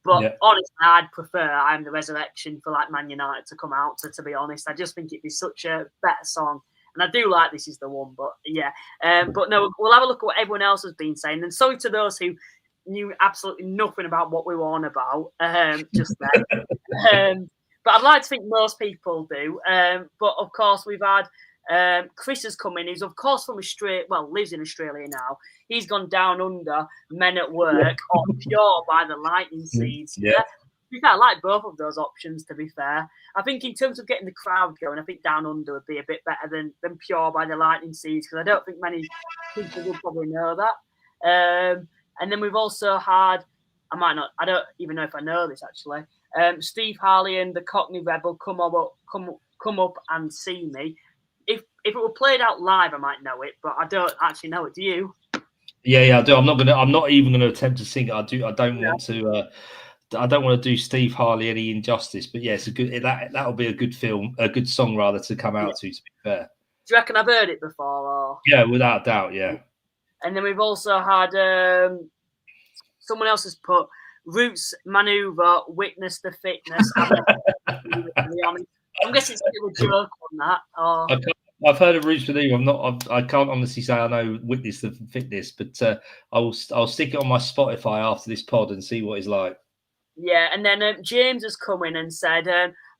But honestly, I'd prefer I'm the Resurrection for like Man United to come out to be honest. I just think it'd be such a better song. And I do like This Is the One, but yeah. But no, we'll have a look at what everyone else has been saying. And sorry to those who knew absolutely nothing about what we were on about just then. But I'd like to think most people do. But of course, we've had Chris has come in. He's of course from Australia. Well, lives in Australia now. He's gone down under Men at Work or Pure by the Lightning Seeds. Yeah. I like both of those options, to be fair. I think in terms of getting the crowd going, I think Down Under would be a bit better than Pure by the Lightning Seeds, because I don't think many people will probably know that. And then we've also had, I don't even know if I know this actually, Steve Harley and the Cockney Rebel come up and see me. If it were played out live, I might know it, but I don't actually know it. Do you? Yeah, I do. I'm not even gonna attempt to sing it. I don't want to. I don't want to do Steve Harley any injustice, but yeah, it's a good. That'll be a good film, a good song rather to come out to be fair. Do you reckon I've heard it before? Or? Yeah, without doubt, yeah. And then we've also had someone else has put Roots Maneuver, Witness the Fitness. I'm guessing it's still a joke on that. Or... I've heard of Roots Maneuver. I can't honestly say I know Witness the Fitness, but I'll stick it on my Spotify after this pod and see what it's like. Yeah, and then James has come in and said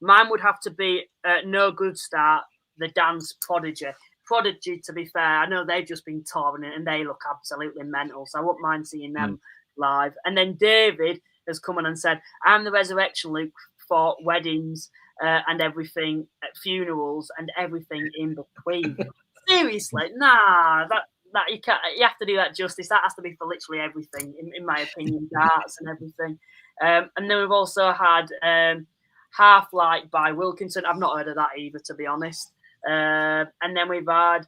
mine would have to be No Good Start, the Dance Prodigy. Prodigy, to be fair, I know they've just been touring it and they look absolutely mental, so I wouldn't mind seeing them live. And then David has come in and said, I'm the Resurrection Luke for weddings and everything, at funerals and everything in between. Seriously, nah, that you have to do that justice. That has to be for literally everything, in my opinion, darts and everything. And then we've also had Half Light by Wilkinson. I've not heard of that either, to be honest. And then we've had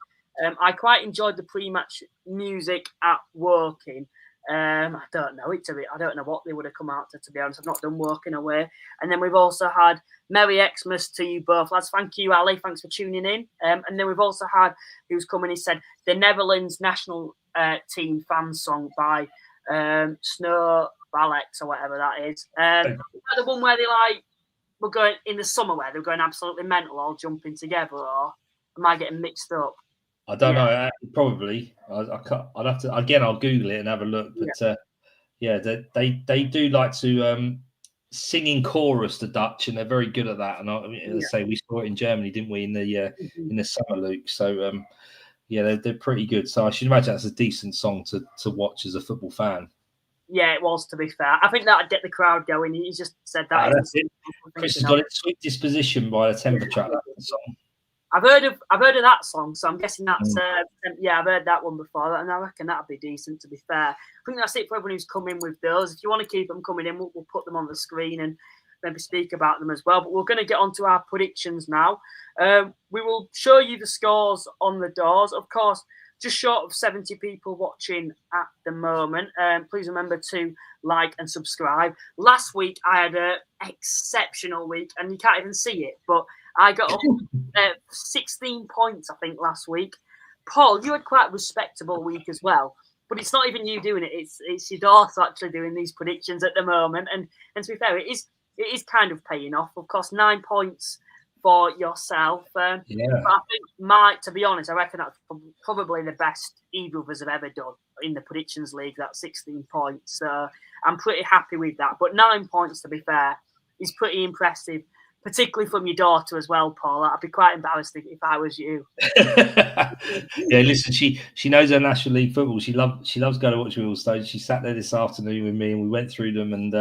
I quite enjoyed the pre-match music at Woking. I don't know it to be. I don't know what they would have come out to be honest. I've not done Woking away. And then we've also had Merry Xmas to you both, lads. Thank you, Ali. Thanks for tuning in. And then we've also had who's coming. He said the Netherlands national team fan song by Snow Balex or whatever that is. The one where they we're going in the summer where they're going absolutely mental, all jumping together, or am I getting mixed up? I don't know. Probably. I'd have to again. I'll Google it and have a look. But they do like to sing in chorus, the Dutch, and they're very good at that. And as I say, we saw it in Germany, didn't we, in the summer, Luke? So they're pretty good. So I should imagine that's a decent song to watch as a football fan. Yeah, it was, to be fair. I think that'd get the crowd going. He just said that. Chris has got its sweet disposition by the temperature. That song. I've heard of that song, so I'm guessing that's I've heard that one before, and I reckon that'd be decent. To be fair, I think that's it for everyone who's come in with those. If you want to keep them coming in, we'll put them on the screen and maybe speak about them as well. But we're going to get on to our predictions now. We will show you the scores on the doors, of course. Just short of 70 people watching at the moment. Please remember to like and subscribe. Last week, I had an exceptional week, and you can't even see it, but I got 16 points, I think, last week. Paul, you had quite a respectable week as well, but it's not even you doing it. It's your daughter actually doing these predictions at the moment. And to be fair, it is kind of paying off. Of course, 9 points for yourself. But I think, to be honest, I reckon that's probably the best either of us have ever done in the predictions league, that 16 points. So I'm pretty happy with that. But 9 points, to be fair, is pretty impressive, particularly from your daughter as well, Paul. I'd be quite embarrassed if I was you. Yeah, listen, she knows her National League football. She loves going to watch Wealdstone. She sat there this afternoon with me and we went through them, and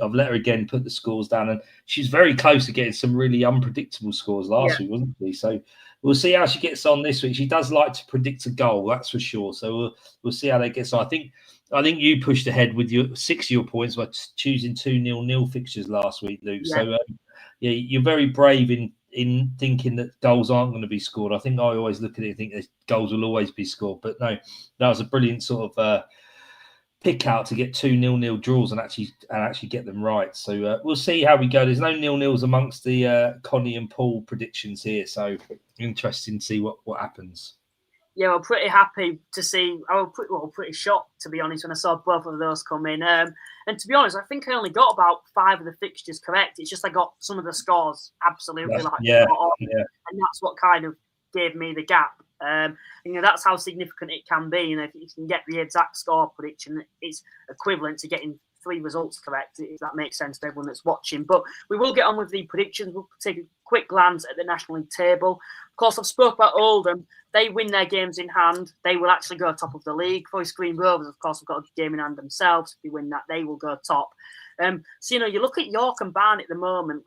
I've let her again put the scores down, and she's very close to getting some really unpredictable scores last week, wasn't she? So we'll see how she gets on this week. She does like to predict a goal, that's for sure. So we'll see how that gets on. I think you pushed ahead with your 6 of your points by choosing 2 0-0 fixtures last week, Luke. Yeah. So you're very brave in thinking that goals aren't going to be scored. I think I always look at it and think that goals will always be scored, but no, that was a brilliant sort of pick out to get 2 0-0 draws and actually get them right. So we'll see how we go. There's no 0-0s amongst the Connie and Paul predictions here, so interesting to see what happens. Yeah, I'm pretty happy to see. I was pretty shocked, to be honest, when I saw both of those come in. And to be honest, I think I only got about 5 of the fixtures correct. It's just I got some of the scores absolutely and that's what kind of gave me the gap. That's how significant it can be. And if you can get the exact score prediction, it's equivalent to getting 3 results correct, if that makes sense to everyone that's watching. But we will get on with the predictions. We'll take a quick glance at the National League table. Of course, I've spoke about Oldham. They win their games in hand. They will actually go top of the league. Forest Green Rovers, of course, have got a game in hand themselves. If they win that, they will go top. So, you look at York and Barnet at the moment,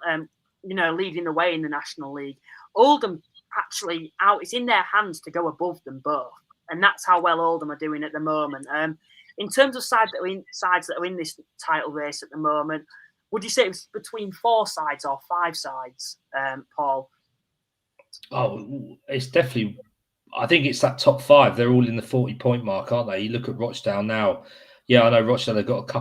leading the way in the National League. Oldham actually it's in their hands to go above them both. And that's how well Oldham are doing at the moment. In terms of sides that are in this title race at the moment, would you say it's between 4 sides or 5 sides, Paul? Oh, it's definitely. I think it's that top 5. They're all in the 40-point mark, aren't they? You look at Rochdale now. Yeah, I know Rochdale have got a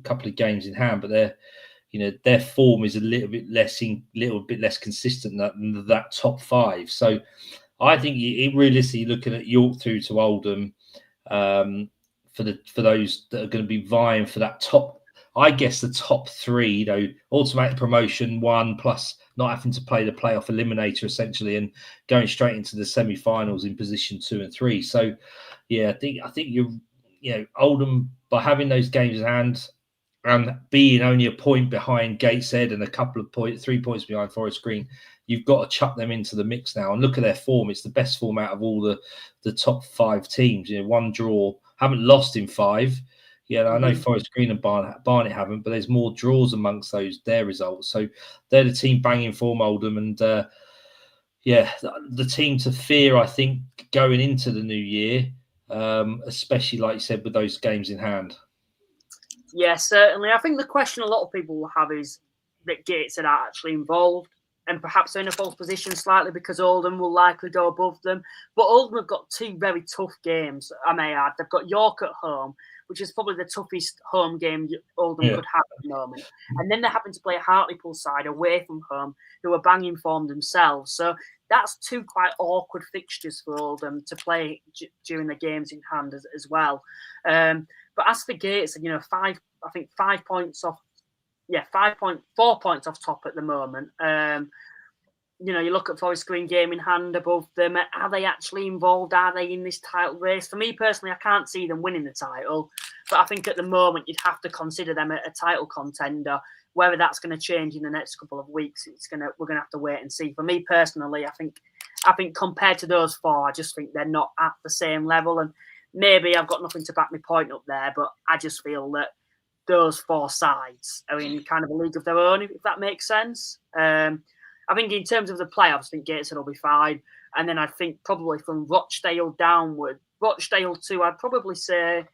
couple of games in hand, but their form is a little bit less consistent than that top 5. So I think realistically looking at York through to Oldham. For those that are going to be vying for that top, I guess the top 3, automatic promotion 1 plus not having to play the playoff eliminator essentially and going straight into the semi-finals in position 2 and 3. So, yeah, I think Oldham, by having those games in hand and being only a point behind Gateshead and 3 points behind Forest Green, you've got to chuck them into the mix now. And look at their form; it's the best form out of all the top 5 teams. 1 draw. Haven't lost in 5. Yeah, I know Forest Green and Barnet haven't, but there's more draws amongst their results. So they're the team banging form, Oldham, and the team to fear, I think, going into the new year, especially like you said with those games in hand. Yeah, certainly. I think the question a lot of people will have is that Gateshead are actually involved. And perhaps they're in a false position slightly because Oldham will likely go above them. But Oldham have got 2 very tough games, I may add. They've got York at home, which is probably the toughest home game Oldham could have at the moment. And then they happen to play a Hartlepool side away from home who are banging form themselves. So that's 2 quite awkward fixtures for Oldham to play during the games in hand as well. But as for Gateshead, 5 points off. Yeah, 4 points off top at the moment. You look at Forest Green game in hand above them. Are they actually involved? Are they in this title race? For me personally, I can't see them winning the title. But I think at the moment you'd have to consider them a title contender. Whether that's going to change in the next couple of weeks, we're going to have to wait and see. For me personally, I think compared to those 4, I just think they're not at the same level. And maybe I've got nothing to back my point up there, but I just feel that those 4 sides are in kind of a league of their own, if that makes sense. I think in terms of the playoffs, I think Gateshead will be fine. And then I think probably from Rochdale downward, Rochdale 2, I'd probably say,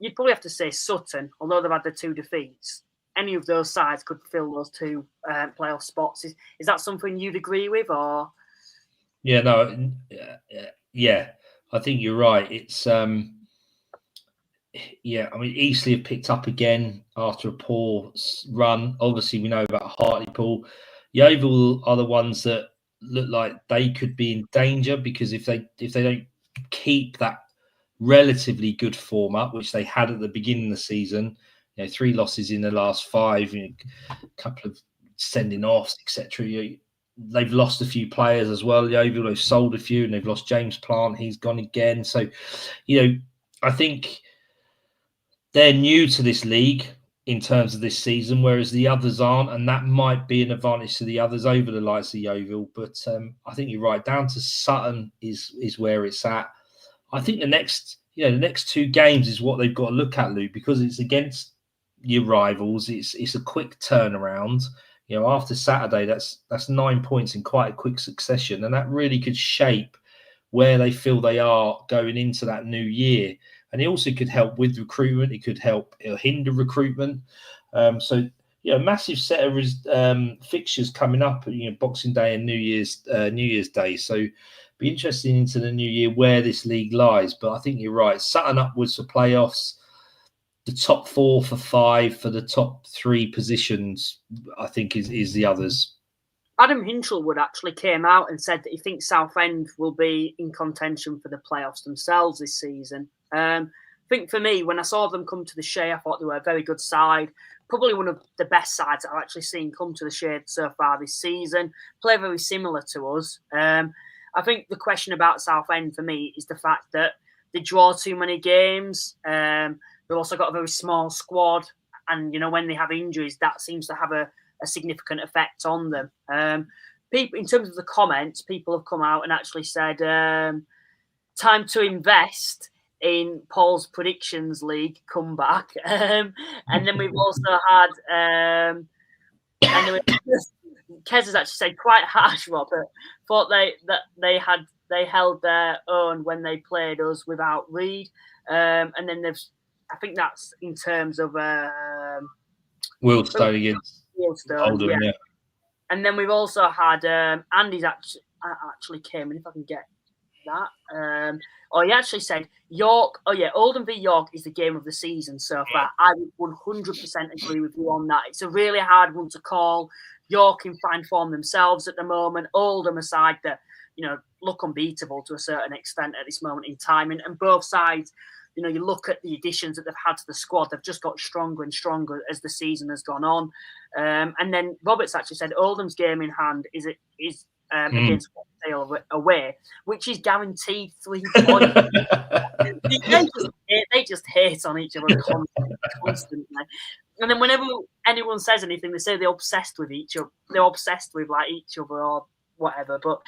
you'd probably have to say Sutton, although they've had the 2 defeats. Any of those sides could fill those 2 playoff spots. Is that something you'd agree with? Or? Yeah, no, yeah, I think you're right. It's... Eastleigh have picked up again after a poor run. Obviously, we know about Hartlepool. Yeovil are the ones that look like they could be in danger because if they don't keep that relatively good form up, which they had at the beginning of the season, 3 losses in the last 5, a couple of sending offs, etc. They've lost a few players as well. Yeovil have sold a few, and they've lost James Plant. He's gone again. So, I think they're new to this league in terms of this season, whereas the others aren't, and that might be an advantage to the others over the likes of Yeovil. But I think you're right. Down to Sutton is where it's at. I think the next 2 games is what they've got to look at, Luke, because it's against your rivals. It's a quick turnaround. After Saturday, that's 9 points in quite a quick succession, and that really could shape where they feel they are going into that new year. And it also could help with recruitment. It could help hinder recruitment. Massive set of fixtures coming up. Boxing Day and New Year's Day. So, be interesting into the new year where this league lies. But I think you're right. Sutton upwards for playoffs. The top 4 for 5 for the top 3 positions. I think is the others. Adam Hinchelwood actually came out and said that he thinks Southend will be in contention for the playoffs themselves this season. I think for me, when I saw them come to the Shea, I thought they were a very good side. Probably one of the best sides I've actually seen come to the Shea so far this season. Play very similar to us. I think the question about Southend for me is the fact that they draw too many games. They've also got a very small squad, and when they have injuries, that seems to have a significant effect on them. People, in terms of the comments, people have come out and actually said, "Time to invest in Paul's Predictions League comeback." And then we've also had, Kez has actually said quite harsh, Robert. Thought they held their own when they played us without Reid. And then I think that's in terms of Wealdstone against Oldham, yeah. And then we've also had Andy's actually came in, if I can get that. He actually said York. Oh yeah, Oldham v York is the game of the season so far. I would 100% agree with you on that. It's a really hard one to call. York in fine form themselves at the moment. Oldham a side that look unbeatable to a certain extent at this moment in time, and both sides. You look at the additions that they've had to the squad; they've just got stronger and stronger as the season has gone on. And then Roberts actually said Oldham's game in hand is against Rochdale away, which is guaranteed 3 points. they just hate on each other constantly. And then whenever anyone says anything, they say they're obsessed with each other. They're obsessed with each other or whatever. But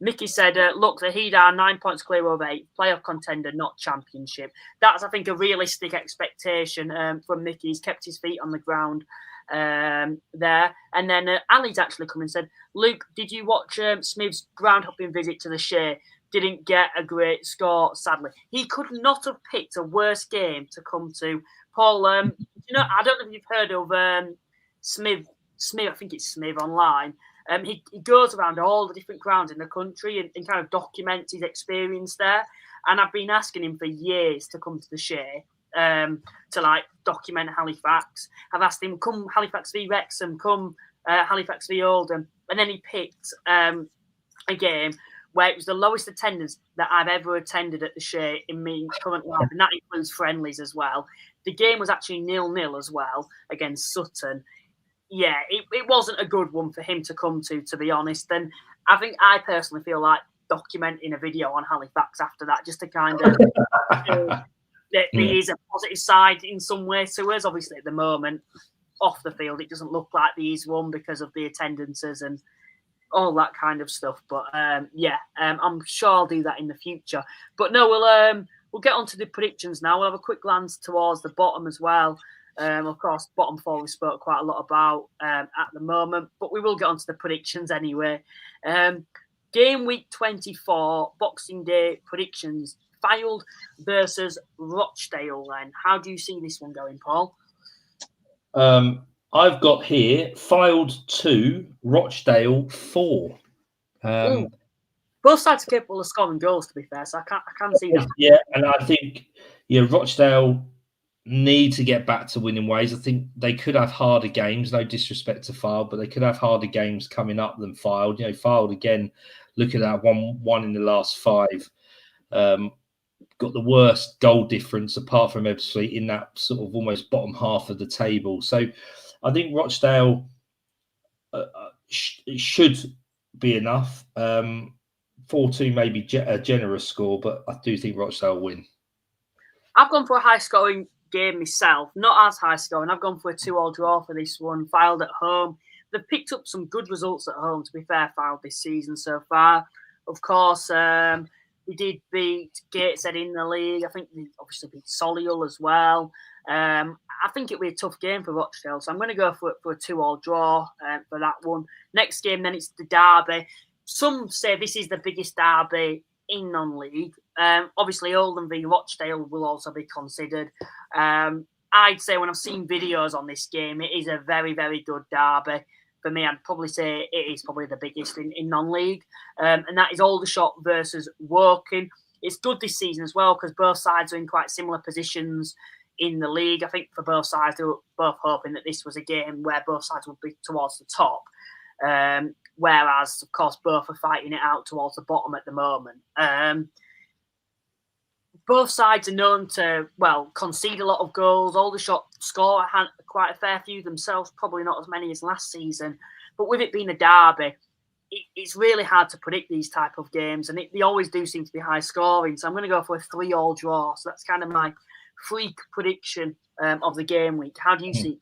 Mickey said, "Look, the Heat are 9 points clear of 8, playoff contender, not championship." That's, I think, a realistic expectation from Mickey. He's kept his feet on the ground there. And then Ali's actually come and said, "Luke, did you watch Smith's ground hopping visit to the Shea? Didn't get a great score, sadly. He could not have picked a worse game to come to." Paul, I don't know if you've heard of Smith. I think it's Smith online. He goes around all the different grounds in the country and kind of documents his experience there. And I've been asking him for years to come to the Shea to document Halifax. I've asked him, come Halifax v Wrexham, come Halifax v Oldham. And then he picked a game where it was the lowest attendance that I've ever attended at the Shea in my current life, and that includes friendlies as well. The game was actually 0-0 as well against Sutton. Yeah, it wasn't a good one for him to come to be honest. And I personally feel like documenting a video on Halifax after that, just to kind of there is a positive side in some way to us. Obviously, at the moment, off the field, it doesn't look like there is one because of the attendances and all that kind of stuff. But I'm sure I'll do that in the future. But no, we'll get on to the predictions now. We'll have a quick glance towards the bottom as well. Of course, bottom four we spoke quite a lot about at the moment, but we will get on to the predictions anyway. Game week 24, Boxing Day predictions. Fylde versus Rochdale then. How do you see this one going, Paul? I've got here Fylde 2, Rochdale 4. Both sides are capable of scoring goals, to be fair, so I can see that. Yeah, and I think Rochdale need to get back to winning ways. I think they could have harder games, no disrespect to Fylde, but they could have harder games coming up than Fylde. Fylde, again, look at that, one in the last 5. Got the worst goal difference apart from Ebbsfleet in that sort of almost bottom half of the table. So I think Rochdale should be enough. 4-2 may be a generous score, but I do think Rochdale win. I've gone for a high-scoring game myself, not as high-scoring. I've gone for a 2-2 draw for this one. Fylde at home. They've picked up some good results at home, to be fair, Fylde this season so far. Of course, we did beat Gateshead in the league. I think we obviously beat Solihull as well. I think it'll be a tough game for Rochdale, so I'm going to go for a 2-2 draw for that one. Next game, then it's the derby. Some say this is the biggest derby in non-league. Obviously, Oldham v Rochdale will also be considered. I'd say when I've seen videos on this game, it is a very, very good derby. For me, I'd probably say it is probably the biggest in non-league. And that is Aldershot versus Woking. It's good this season as well because both sides are in quite similar positions in the league. I think for both sides, they were both hoping that this was a game where both sides would be towards the top. Whereas, of course, both are fighting it out towards the bottom at the moment. Both sides are known to, concede a lot of goals. Aldershot score quite a fair few themselves, probably not as many as last season. But with it being a derby, it's really hard to predict these type of games, and they always do seem to be high scoring. So I'm going to go for a 3-3 draw. So that's kind of my freak prediction of the game week. How do you see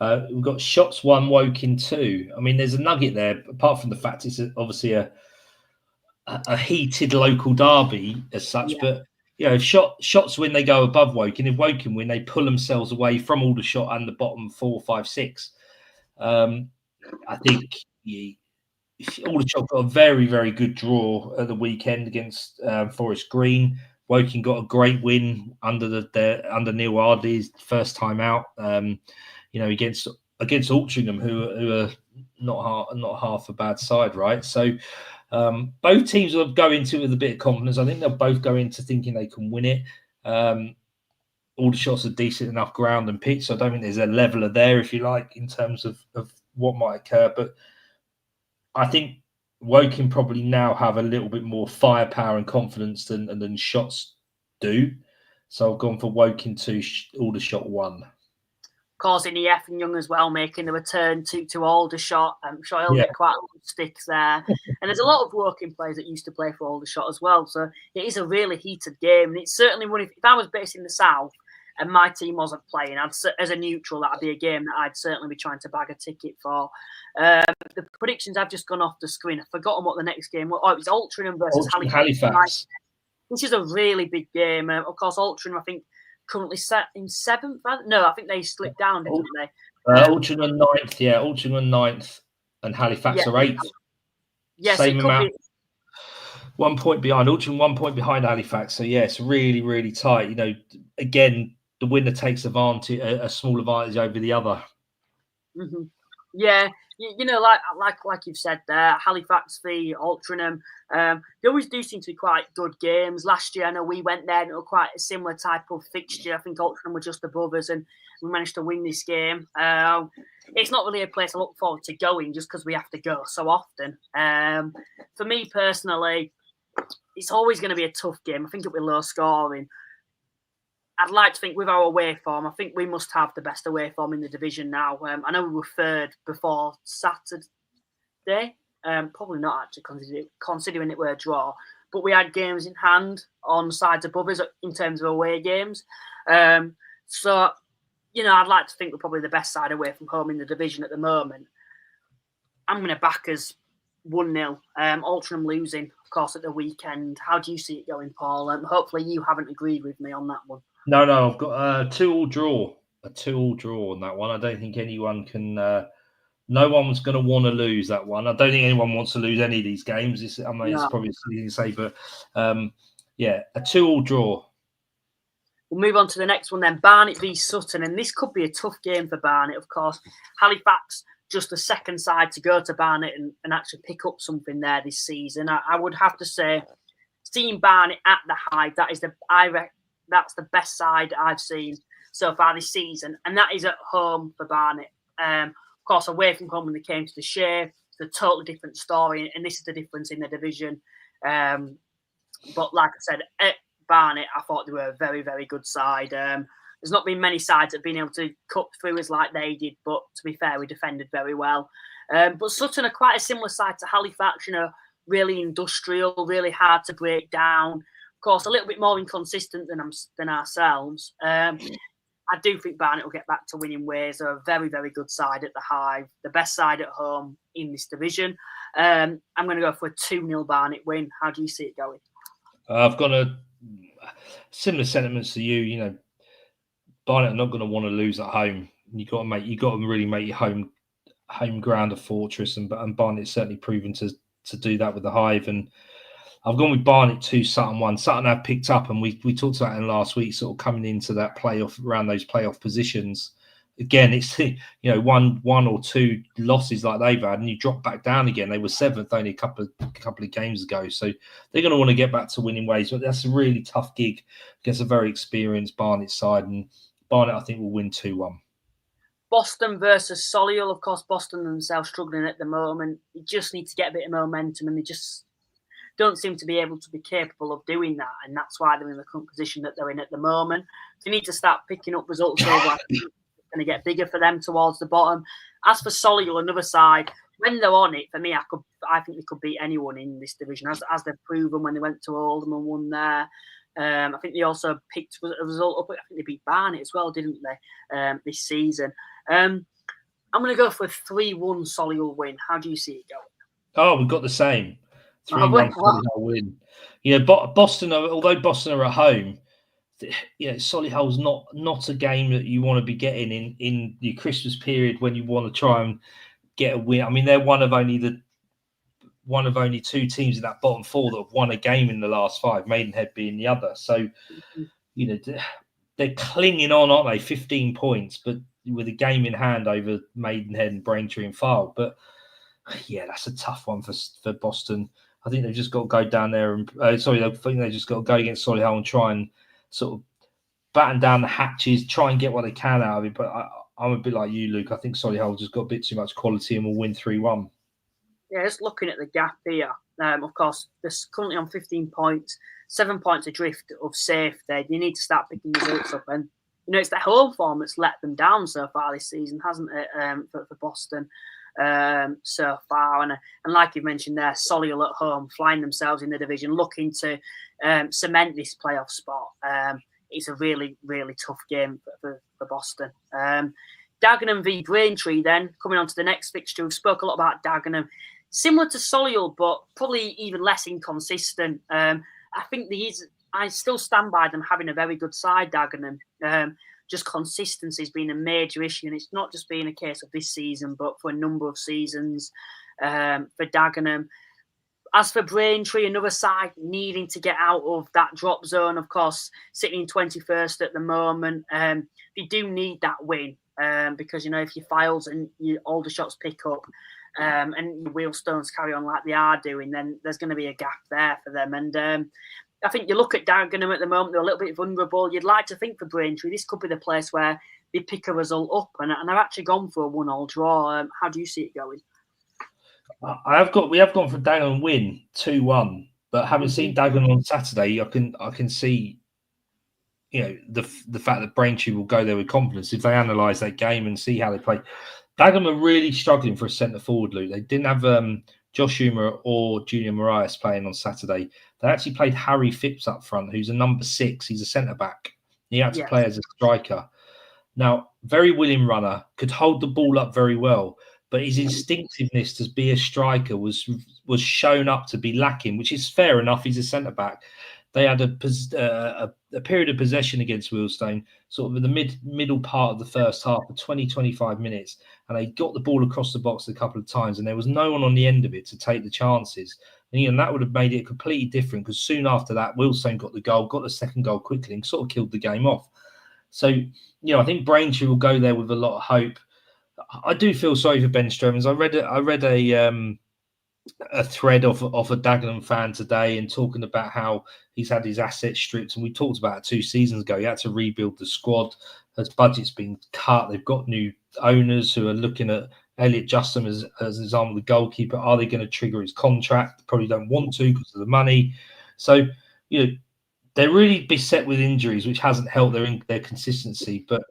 it? We've got Shots 1, Woking 2. I mean, there's a nugget there, apart from the fact it's obviously a heated local derby as such. But, if Shots win, they go above Woking. If Woking win, they pull themselves away from Aldershot and the bottom 4, 5, 6. I think Aldershot got a very, very good draw at the weekend against Forest Green. Woking got a great win under Neil Ardley's first time out. Against Altrincham, who are not half a bad side, right? So both teams will go into it with a bit of confidence. I think they'll both go into thinking they can win it. Aldershot's a decent enough ground and pitch, so I don't think there's a leveler there, if you like, in terms of what might occur. But I think Woking probably now have a little bit more firepower and confidence than Shots do. So I've gone for Woking 2, Aldershot 1. Causing the F and Young as well, making the return to Aldershot. I'm sure he'll get quite a lot of sticks there. And there's a lot of Woking players that used to play for Aldershot as well. So it is a really heated game. And it's certainly one, if I was based in the South and my team wasn't playing, as a neutral, that'd be a game that I'd certainly be trying to bag a ticket for. The predictions have just gone off the screen. I've forgotten what the next game was. Oh, it was Altrincham versus Halifax. This is a really big game. Of course, Altrincham, I think, currently set in 7th. No, I think they slipped down, didn't they? Altrincham 9th, Altrincham 9th, and Halifax are 8th. Yes, same amount. 1 point behind Altrincham, 1 point behind Halifax. So it's really, really tight. Again, the winner takes a small advantage over the other. Mm-hmm. Yeah, like you've said there, Halifax v Altrincham, they always do seem to be quite good games. Last year, I know we went there and it was quite a similar type of fixture. I think Altrincham were just above us and we managed to win this game. It's not really a place I look forward to going just because we have to go so often. For me personally, it's always going to be a tough game. I think it'll be low scoring. I'd like to think with our away form, I think we must have the best away form in the division now. I know we were 3rd before Saturday. Probably not actually, considering it were a draw. But we had games in hand on sides above us in terms of away games. So, I'd like to think we're probably the best side away from home in the division at the moment. I'm going to back us 1-0. Altrincham losing, of course, at the weekend. How do you see it going, Paul? Hopefully you haven't agreed with me on that one. No, I've got a 2-2 draw. A 2-2 draw on that one. I don't think anyone can. No one's going to want to lose that one. I don't think anyone wants to lose any of these games. It's probably a silly thing to say, but a 2-2 draw. We'll move on to the next one then. Barnet v Sutton, and this could be a tough game for Barnet, of course. Halifax, just the second side to go to Barnet and actually pick up something there this season. I would have to say, seeing Barnet at the Hive, that's the best side I've seen so far this season, and that is at home for Barnet. Of course, away from home when they came to the Share, it's a totally different story, and this is the difference in the division. But like I said, at Barnet, I thought they were a very, very good side. There's not been many sides that have been able to cut through us like they did, but to be fair, we defended very well. But Sutton are quite a similar side to Halifax, really industrial, really hard to break down. Of course, a little bit more inconsistent than ourselves. I do think Barnet will get back to winning ways. They're a very, very good side at the Hive, the best side at home in this division. I'm going to go for a 2-0 Barnet win. How do you see it going? I've got a similar sentiments to you. Barnet are not going to want to lose at home. You got to really make your home ground a fortress, and Barnet's certainly proven to do that with the Hive. And I've gone with Barnet 2, Sutton 1. Sutton have picked up, and we talked about it in last week, sort of coming into that playoff, around those playoff positions. Again, it's one or two losses like they've had, and you drop back down again. They were 7th only a couple of games ago, so they're going to want to get back to winning ways. But that's a really tough gig against a very experienced Barnet side, and Barnet I think will win 2-1. Boston versus Solihull. Of course, Boston themselves struggling at the moment. They just need to get a bit of momentum, and they just don't seem to be able to be capable of doing that, and that's why they're in the current position that they're in at the moment. They need to start picking up results over. It's going to get bigger for them towards the bottom. As for Solihull, another side, when they're on it, for me, I think they could beat anyone in this division, as they've proven when they went to Oldham and won there. I think they also picked a result up. I think they beat Barnet as well, didn't they, this season? I'm going to go for a 3-1 Solihull win. How do you see it going? Oh, we've got the same 3-1 Solihull win. You know, Boston, although Boston are at home, you know, Solihull's not a game that you want to be getting in your Christmas period when you want to try and get a win. I mean, they're one of only two teams in that bottom four that have won a game in the last 5, Maidenhead being the other. So, you know, they're clinging on, aren't they? 15 points, but with a game in hand over Maidenhead and Braintree and Fylde. But yeah, that's a tough one for Boston. I think they've just got to go down there and I think they've just got to go against Solihull and try and sort of batten down the hatches, try and get what they can out of it. But I'm a bit like you, Luke. I think Solihull just got a bit too much quality and will win 3-1. Yeah, just looking at the gap here, of course, they're currently on 15 points, 7 points adrift of safety. You need to start picking results up. And, you know, it's the home form that's let them down so far this season, hasn't it, for Boston so far. And like you mentioned there, Solihull at home, flying themselves in the division, looking to cement this playoff spot. It's a really, really tough game for Boston. Dagenham v Braintree then, coming on to the next fixture. We've spoke a lot about Dagenham. Similar to Solihull, but probably even less inconsistent. I think I still stand by them having a very good side, Dagenham. Just consistency has been a major issue, and it's not just been a case of this season, but for a number of seasons for Dagenham. As for Braintree, another side needing to get out of that drop zone, of course, sitting in 21st at the moment. They do need that win because, you know, if your Files and your Aldershots pick up and your Wealdstones carry on like they are doing, then there's going to be a gap there for them. And I think you look at Dagenham at the moment, they're a little bit vulnerable. You'd like to think for Braintree, this could be the place where they pick a result up, and they've actually gone for a 1-1 draw. How do you see it going? We have gone for Dagenham win 2-1, but having seen Dagenham on Saturday, I can see, you know, the fact that Braintree will go there with confidence if they analyse that game and see how they play. Dagenham are really struggling for a centre forward, Luke. They didn't have Josh Humer or Junior Marias playing on Saturday. They actually played Harry Phipps up front, who's a number 6. He's a centre back. He had to play as a striker. Now, very willing runner, could hold the ball up very well, but his instinctiveness to be a striker was shown up to be lacking, which is fair enough. He's a centre back. They had a period of possession against Wealdstone, sort of in the middle part of the first half for 20-25 minutes, and they got the ball across the box a couple of times, and there was no one on the end of it to take the chances. And that would have made it completely different, because soon after that, Wealdstone got the second goal quickly, and sort of killed the game off. So, you know, I think Braintree will go there with a lot of hope. I do feel sorry for Ben Strevens. I read a thread off a Dagenham fan today, and talking about how he's had his assets stripped, and we talked about it 2 seasons ago. He had to rebuild the squad. His budget's been cut. They've got new owners who are looking at Elliot Justin as an example, the goalkeeper. Are they going to trigger his contract? Probably don't want to because of the money. So, you know, they're really beset with injuries, which hasn't helped their consistency. But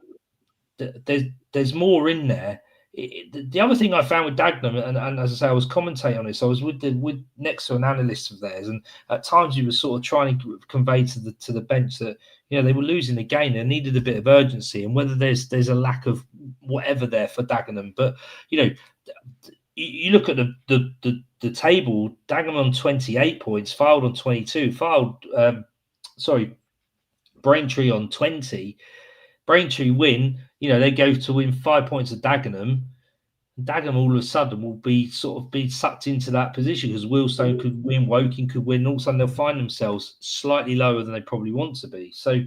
there's more in there. The other thing I found with Dagenham, and as I say, I was commentating on this. I was with next to an analyst of theirs, and at times he was sort of trying to convey to the bench that, you know, they were losing the game. They needed a bit of urgency, and whether there's a lack of whatever there for Dagenham. But, you know, you look at the table. Dagenham on 28 points, Fylde on 22. Braintree on 20. Braintree win, you know, they go to win 5 points of Dagenham. Dagenham all of a sudden will be sucked into that position, because Wealdstone could win, Woking could win, and all of a sudden they'll find themselves slightly lower than they probably want to be. So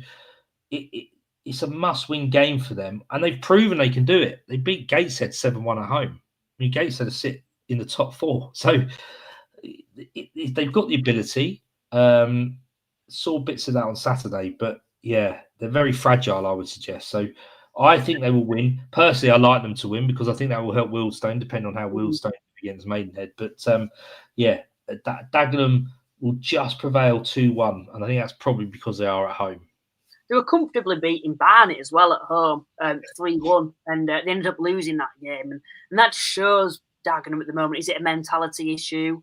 it's a must-win game for them, and they've proven they can do it. They beat Gateshead 7-1 at home. I mean, Gateshead sit in the top 4, so they've got the ability. Saw bits of that on Saturday, but yeah, they're very fragile, I would suggest. So I think they will win. Personally, I like them to win, because I think that will help Wealdstone, depending on how Wealdstone against Maidenhead. But Dagenham will just prevail 2-1, and I think that's probably because they are at home. They were comfortably beating Barnet as well at home, 3-1, and they ended up losing that game. And that shows Dagenham at the moment? Is it a mentality issue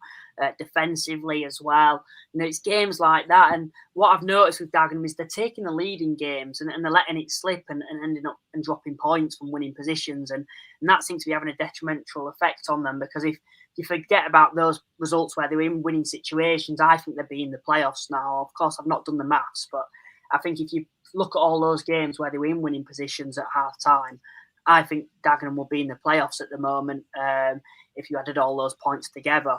defensively as well? It's games like that. And what I've noticed with Dagenham is they're taking the lead in games and they're letting it slip and ending up and dropping points from winning positions. And that seems to be having a detrimental effect on them, because if you forget about those results where they're in winning situations, I think they'd be in the playoffs now. Of course, I've not done the maths, but I think if you look at all those games where they were in winning positions at half time, I think Dagenham will be in the playoffs at the moment if you added all those points together.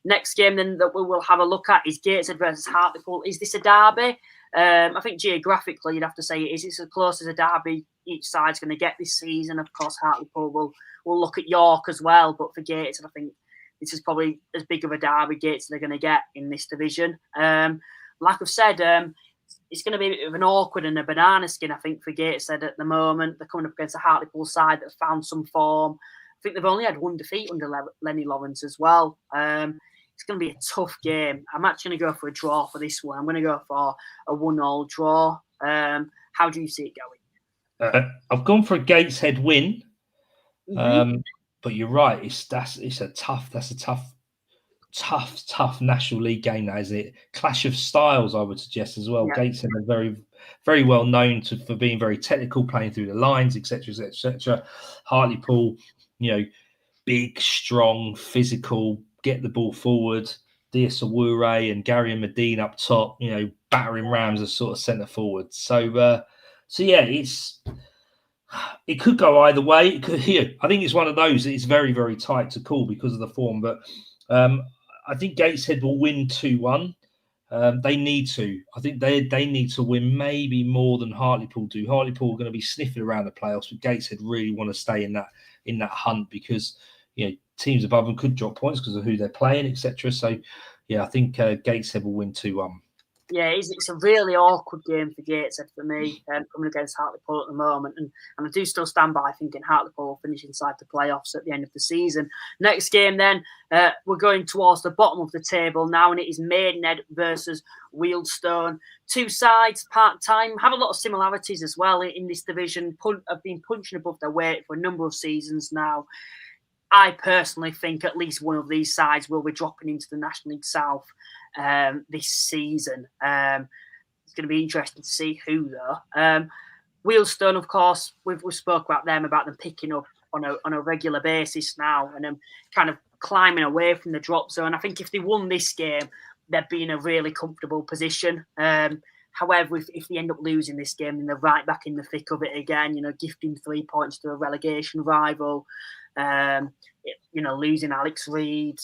Next game then that we will have a look at is Gateshead versus Hartlepool. Is this a derby? I think geographically you'd have to say it is. It's as close as a derby each side's going to get this season. Of course, Hartlepool will look at York as well, but for Gateshead, I think this is probably as big of a derby Gateshead are going to get in this division. Like I've said, it's going to be a bit of an awkward and a banana skin, I think, for Gateshead at the moment. They're coming up against a Hartlepool side that have found some form. I think they've only had one defeat under Lenny Lawrence as well. It's going to be a tough game. I'm actually going to go for a draw for this one. I'm going to go for a 1-1 draw. How do you see it going? I've gone for a Gateshead win. But you're right. It's a tough National League game, that is it. Clash of styles, I would suggest as well. Yeah. Gateshead are very, very well known for being very technical, playing through the lines, etc., etc. Hartlepool, big, strong, physical, get the ball forward. Diasawure and Gary and Medine up top, battering rams as sort of centre forward. So yeah, it could go either way. It could here. I think it's one of those. It's very, very tight to call because of the form, but. I think Gateshead will win 2-1. They need to. I think they need to win maybe more than Hartlepool do. Hartlepool are going to be sniffing around the playoffs, but Gateshead really want to stay in that hunt because teams above them could drop points because of who they're playing, etc. So yeah, I think Gateshead will win 2-1. Yeah, it's a really awkward game for Gateshead for me, coming against Hartlepool at the moment. And I do still stand by thinking Hartlepool will finish inside the playoffs at the end of the season. Next game then, we're going towards the bottom of the table now, and it is Maidenhead versus Wealdstone. Two sides, part-time, have a lot of similarities as well in this division, have been punching above their weight for a number of seasons now. I personally think at least one of these sides will be dropping into the National League South this season. It's going to be interesting to see who though. Wealdstone, of course, we've spoke about them picking up on a regular basis now and kind of climbing away from the drop zone. I think if they won this game, they'd be in a really comfortable position. However, if they end up losing this game, then they're right back in the thick of it again, gifting 3 points to a relegation rival, losing Alex Reid.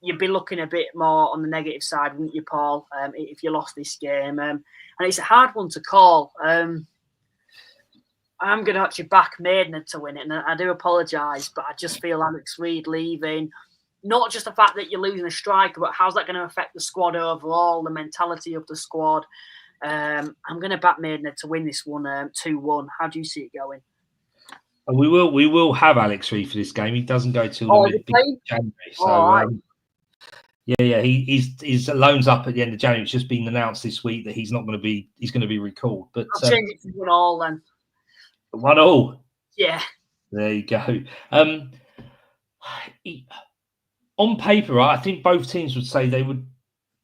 You'd be looking a bit more on the negative side, wouldn't you, Paul, if you lost this game? And it's a hard one to call. I'm going to actually back Maidenhead to win it, and I do apologise, but I just feel Alex Reid leaving, not just the fact that you're losing a striker, but how's that going to affect the squad overall, the mentality of the squad? I'm going to back Maidenhead to win this one 2-1. How do you see it going? We will have Alex Reid for this game. He doesn't go till the January. So he's loans up at the end of January. It's just been announced this week that he's going to be recalled. But I'll change it to 1-1 then. 1-1. Yeah. There you go. On paper, I think both teams would say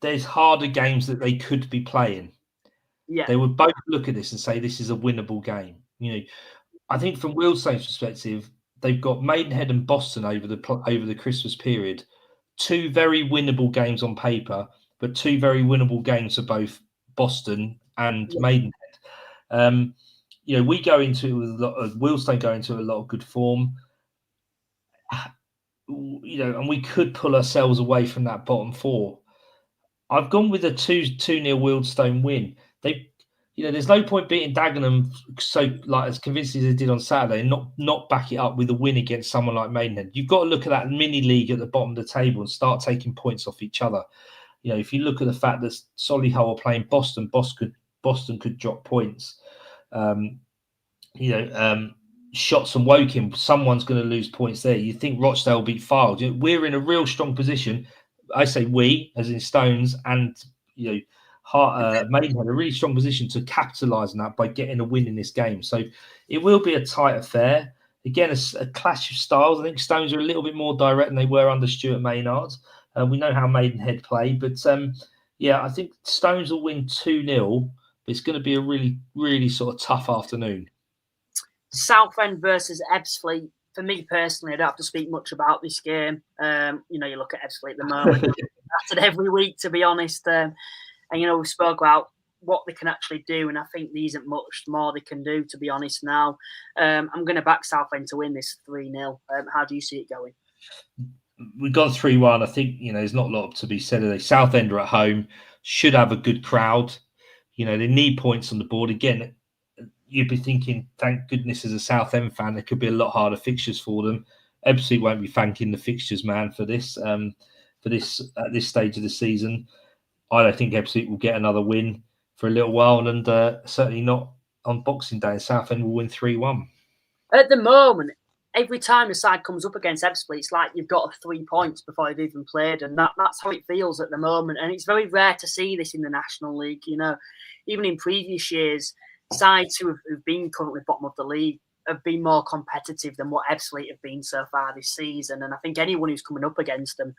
there's harder games that they could be playing. Yeah. They would both look at this and say this is a winnable game. I think from Wealdstone's perspective, they've got Maidenhead and Boston over the Christmas period. 2 very winnable games on paper, but 2 very winnable games for both Boston and Maidenhead. We go into Wealdstone go into a lot of good form. And we could pull ourselves away from that bottom 4. I've gone with a 2-0 Wealdstone win. There's no point beating Dagenham as convincing as they did on Saturday and not back it up with a win against someone like Maidenhead. You've got to look at that mini league at the bottom of the table and start taking points off each other. If you look at the fact that Solihull are playing Boston could drop points. Shots and Woking, someone's going to lose points there. You think Rochdale beat Fylde. We're in a real strong position. I say we, as in Stones, and Maidenhead, a really strong position to capitalise on that by getting a win in this game. So it will be a tight affair. again, a clash of styles. I think Stones are a little bit more direct than they were under Stuart Maynard. We know how Maidenhead play, but yeah, I think Stones will win 2-0. But it's going to be a really, really sort of tough afternoon. Southend versus Ebbsfleet. For me personally, I don't have to speak much about this game. You look at Ebbsfleet at the moment. That's it every week, to be honest. And we spoke about what they can actually do, and I think there isn't much more they can do, to be honest. Now, I'm going to back Southend to win this 3-0. How do you see it going? We've gone 3-1. I think there's not a lot to be said today. Southend are at home, should have a good crowd. They need points on the board again. You'd be thinking, thank goodness, as a Southend fan, there could be a lot harder fixtures for them. Ebbsfleet won't be thanking the fixtures man for this. At this stage of the season, I don't think Ebbsfleet will get another win for a little while, and certainly not on Boxing Day. Southend will win 3-1. At the moment, every time the side comes up against Ebbsfleet, it's like you've got 3 points before you've even played, and that's how it feels at the moment. And it's very rare to see this in the National League. Even in previous years, sides who've been currently bottom of the league have been more competitive than what Ebbsfleet have been so far this season. And I think anyone who's coming up against them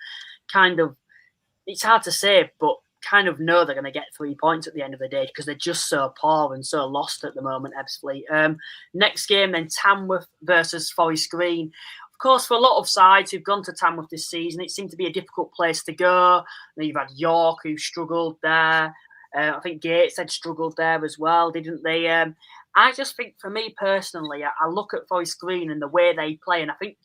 it's hard to say, but kind of know they're going to get 3 points at the end of the day because they're just so poor and so lost at the moment, Ebbsfleet. Next game, then Tamworth versus Forest Green. Of course, for a lot of sides who've gone to Tamworth this season, it seemed to be a difficult place to go. You've had York, who struggled there. I think Gateshead struggled there as well, didn't they? I just think, for me personally, I look at Forest Green and the way they play, and I think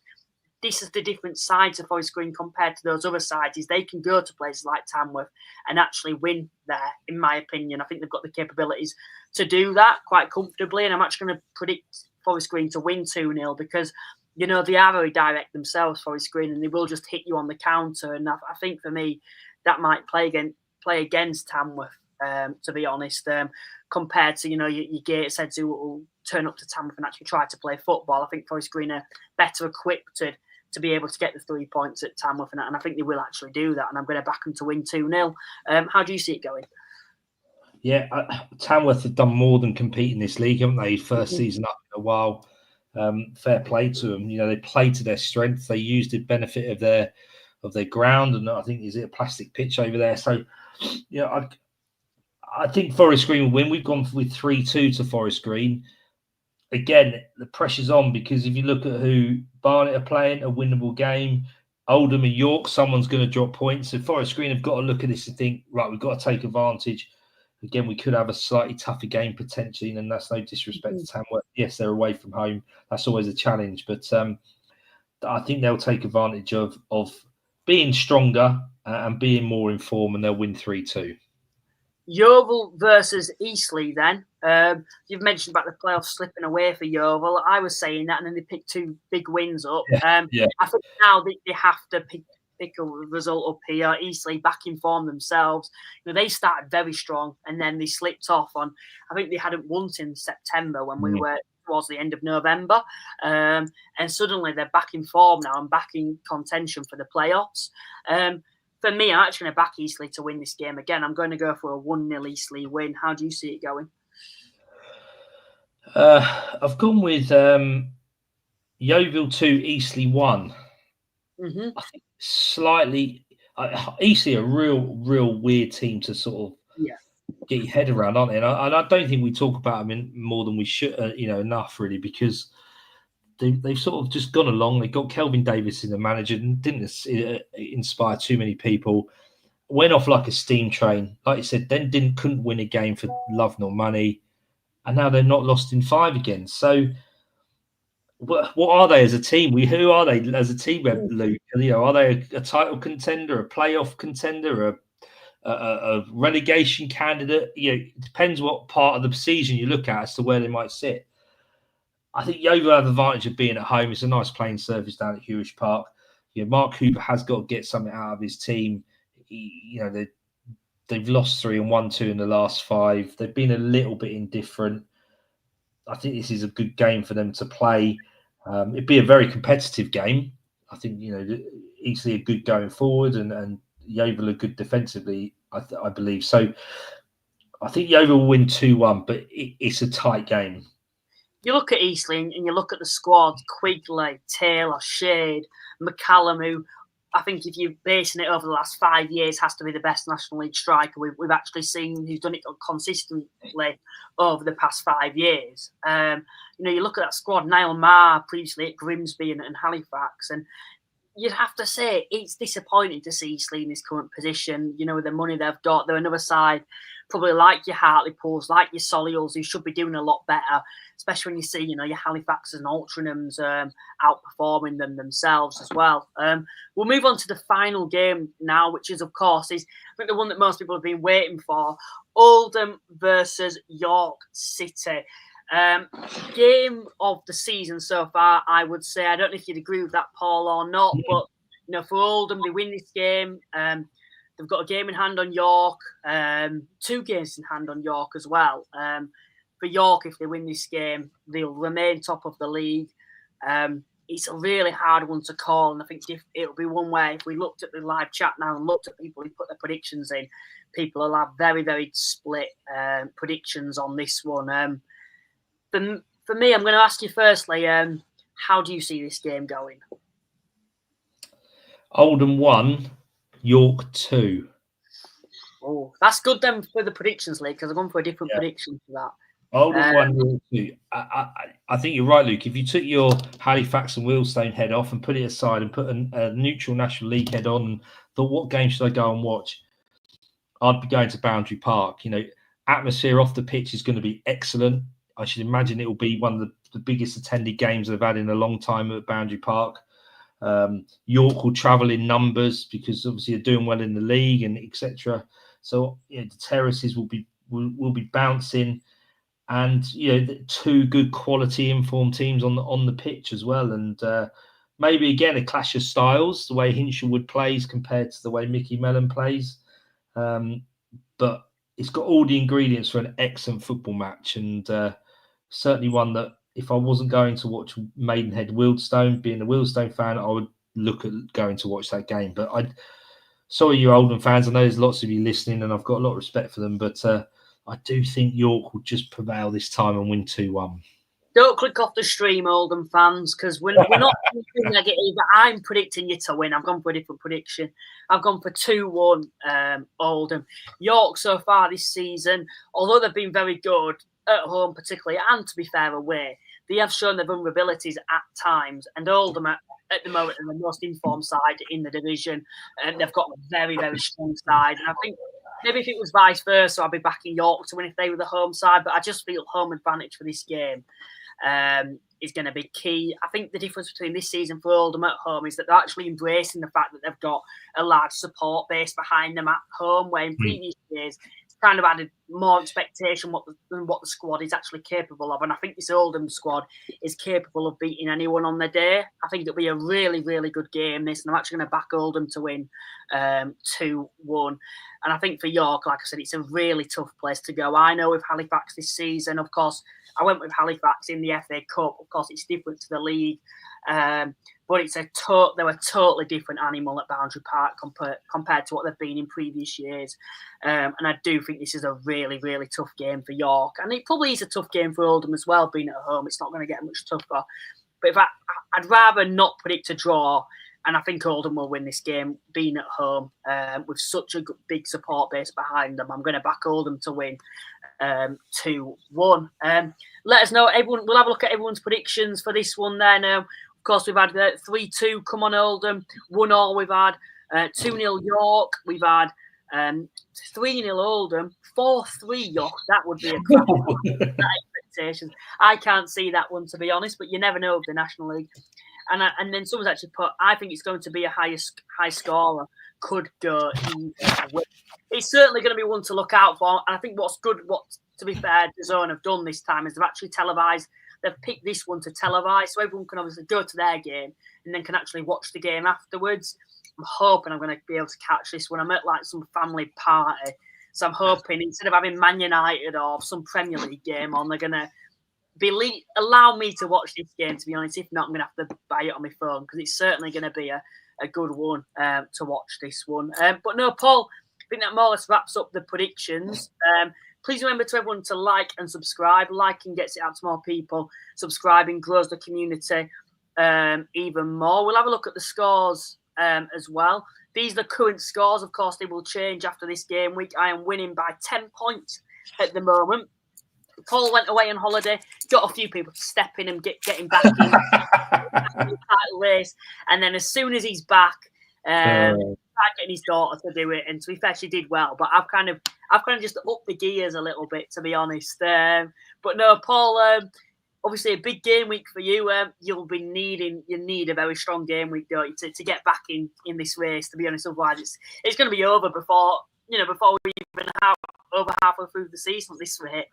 this is the different sides of Forest Green compared to those other sides, is they can go to places like Tamworth and actually win there, in my opinion. I think they've got the capabilities to do that quite comfortably, and I'm actually going to predict Forest Green to win 2-0 because, they are very direct themselves, Forest Green, and they will just hit you on the counter. And I think, for me, that might play against Tamworth. To be honest, compared to your Gateshead who will turn up to Tamworth and actually try to play football. I think Forest Green are better equipped to be able to get the 3 points at Tamworth, and I think they will actually do that. And I'm going to back them to win 2-0. How do you see it going? Yeah, Tamworth have done more than compete in this league, haven't they? First season up in a while. Fair play to them. They played to their strength. They used the benefit of their ground, and I think is it a plastic pitch over there. So, I think Forest Green will win. We've gone with 3-2 to Forest Green. Again, the pressure's on because if you look at who Barnet are playing, a winnable game. Oldham and York, someone's going to drop points. So Forest Green have got to look at this and think, right, we've got to take advantage. Again, we could have a slightly tougher game potentially, and that's no disrespect to Tamworth. Yes, they're away from home. That's always a challenge. But I think they'll take advantage of being stronger and being more in form, and they'll win 3-2. Yeovil versus Eastleigh then. You've mentioned about the playoffs slipping away for Yeovil. I was saying that, and then they picked 2 big wins up. I think now they have to pick a result up here. Eastleigh back in form themselves. They started very strong, and then they slipped off on, I think they hadn't won in September when we were towards the end of November. And suddenly they're back in form now and back in contention for the playoffs. For me, I'm actually going to back Eastleigh to win this game. Again, I'm going to go for a 1-0 Eastleigh win. How do you see it going? I've gone with Yeovil 2, Eastleigh 1. Mm-hmm. I think slightly... Eastleigh are a real weird team to sort of get your head around, aren't they? And I don't think we talk about them more than we should, enough, really, because... They've sort of just gone along. They got Kelvin Davis in the manager and didn't inspire too many people. Went off like a steam train. Like you said, then couldn't win a game for love nor money. And now they're not lost in 5 again. So what are they as a team? Who are they as a team, Luke? Are they a title contender, a playoff contender, a relegation candidate? It depends what part of the season you look at as to where they might sit. I think Yeovil have the advantage of being at home. It's a nice playing surface down at Hewish Park. Mark Hooper has got to get something out of his team. They've lost 3 and won 2 in the last 5. They've been a little bit indifferent. I think this is a good game for them to play. It'd be a very competitive game. I think Eastleigh are good going forward, and Yeovil are good defensively. I believe so. I think Yeovil will win 2-1, but it's a tight game. you look at Eastleigh and you look at the squad: Quigley, Taylor, Shade, McCallum, who I think if you're basing it over the last 5 years has to be the best National League striker we've actually seen, who's done it consistently over the past 5 years. You look at that squad: Niall Marr previously at Grimsby and Halifax, and you'd have to say it's disappointing to see Eastleigh in this current position. With the money they've got, they're another side, probably like your Hartlepool, like your Solihuls, who should be doing a lot better, especially when you see, your Halifaxes and Altrinchams outperforming them themselves as well. We'll move on to the final game now, which is, of course, I think the one that most people have been waiting for: Oldham versus York City. Game of the season so far, I would say. I don't know if you'd agree with that, Paul, or not, but for Oldham, they win this game. They've got a game in hand on York, 2 games in hand on York as well. For York, if they win this game, they'll remain top of the league. It's a really hard one to call, and I think it'll be one where if we looked at the live chat now and looked at people who put their predictions in, people will have very, very split predictions on this one. For me, I'm going to ask you firstly, how do you see this game going? Oldham 1, York 2. Oh, that's good then for the predictions league, because I've gone for a different prediction for that. Oldham 1, York 2. I think you're right, Luke. If you took your Halifax and Wealdstone head off and put it aside and put a neutral National League head on and thought, what game should I go and watch? I'd be going to Boundary Park. Atmosphere off the pitch is going to be excellent. I should imagine it will be one of the biggest attended games they've had in a long time at Boundary Park. York will travel in numbers because obviously they're doing well in the league and etc. So the terraces will be bouncing, and 2 good quality informed teams on the pitch as well. And maybe again a clash of styles, the way Hinshelwood plays compared to the way Mickey Mellon plays. But it's got all the ingredients for an excellent football match, and certainly one that if I wasn't going to watch Maidenhead Wealdstone, being a Wealdstone fan, I would look at going to watch that game. But sorry, you Oldham fans, I know there's lots of you listening, and I've got a lot of respect for them, but I do think York will just prevail this time and win 2-1. Don't click off the stream, Oldham fans, because we're not negative. I'm predicting you to win. I've gone for a different prediction. I've gone for 2-1 Oldham. York so far this season, although they've been very good at home particularly, and to be fair away, they have shown their vulnerabilities at times. And Oldham at the moment are the most informed side in the division, and they've got a very, very strong side. And I think maybe if it was vice versa, I'd be backing York to win if they were the home side. But I just feel home advantage for this game is going to be key. I think the difference between this season for Oldham at home is that they're actually embracing the fact that they've got a large support base behind them at home, where in previous years it's kind of added more expectation than what the squad is actually capable of. And I think this Oldham squad is capable of beating anyone on their day. I think it'll be a really, really good game, this, and I'm actually going to back Oldham to win 2-1. And I think for York, like I said, it's a really tough place to go. I know with Halifax this season, of course, I went with Halifax in the FA Cup. Of course, it's different to the league, but it's they're a totally different animal at Boundary Park compared to what they've been in previous years. And I do think this is a really, really tough game for York. And it probably is a tough game for Oldham as well, being at home. It's not going to get much tougher. But if I'd rather not predict a draw, and I think Oldham will win this game, being at home with such a big support base behind them. I'm going to back Oldham to win 2-1. Let us know. Everyone, we'll have a look at everyone's predictions for this one there now. Of course, we've had 3-2 come on Oldham, 1-1 we've had, 2-0 York, we've had 3-0 Oldham, 4-3 York. That would be a crap expectations. I can't see that one, to be honest, but you never know with the National League. And then someone's actually put, I think it's going to be a high scorer. Could go either way. It's certainly going to be one to look out for. And I think what's good, to be fair, DAZN have done this time is they've actually televised. They've picked this one to televise, so everyone can obviously go to their game and then can actually watch the game afterwards. I'm hoping I'm going to be able to catch this when I'm at like some family party. So I'm hoping instead of having Man United or some Premier League game on, they're going to allow me to watch this game, to be honest. If not, I'm going to have to buy it on my phone because it's certainly going to be a good one to watch this one. But no, Paul, I think that more or less wraps up the predictions. Please remember to everyone to like and subscribe. Liking gets it out to more people. Subscribing grows the community even more. We'll have a look at the scores as well. These are the current scores. Of course, they will change after this game week. I am winning by 10 points at the moment. Paul went away on holiday, got a few people to step in and get him back in the title race. And then as soon as he's back, tried getting his daughter to do it. And to be fair, she did well. But I've kind of just upped the gears a little bit, to be honest. But no, Paul, obviously a big game week for you. You need a very strong game week, don't you, to get back in this race, to be honest. Otherwise, it's going to be over before we even have over halfway through the season this rate.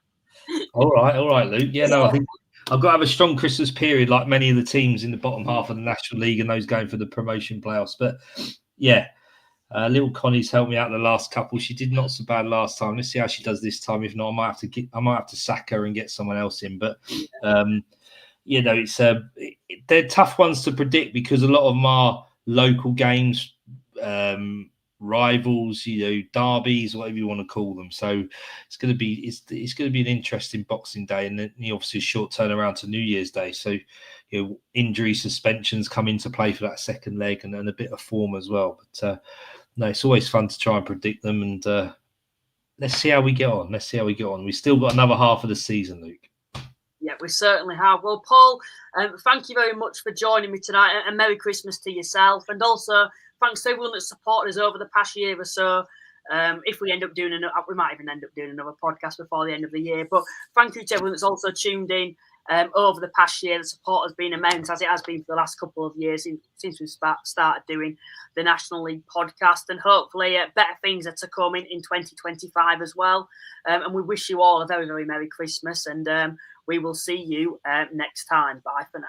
All right, Luke. Yeah, no, I think I've got to have a strong Christmas period like many of the teams in the bottom half of the National League and those going for the promotion playoffs. But yeah, little Connie's helped me out the last couple. She did not so bad last time. Let's see how she does this time. If not, I might have to sack her and get someone else in. But it's they're tough ones to predict because a lot of them are local games. Rivals, derbies, whatever you want to call them. So it's going to be an interesting Boxing Day, and then obviously a short turnaround to New Year's Day. So injury suspensions come into play for that second leg, and a bit of form as well. But no, it's always fun to try and predict them, and let's see how we get on. We've still got another half of the season, Luke. Yeah, we certainly have. Well, Paul, thank you very much for joining me tonight, and Merry Christmas to yourself, and also thanks to everyone that supported us over the past year or so. If we end up doing we might even end up doing another podcast before the end of the year. But thank you to everyone that's also tuned in over the past year. The support has been immense, as it has been for the last couple of years since we started doing the National League podcast. And hopefully better things are to come in 2025 as well. And we wish you all a very, very Merry Christmas. And we will see you next time. Bye for now.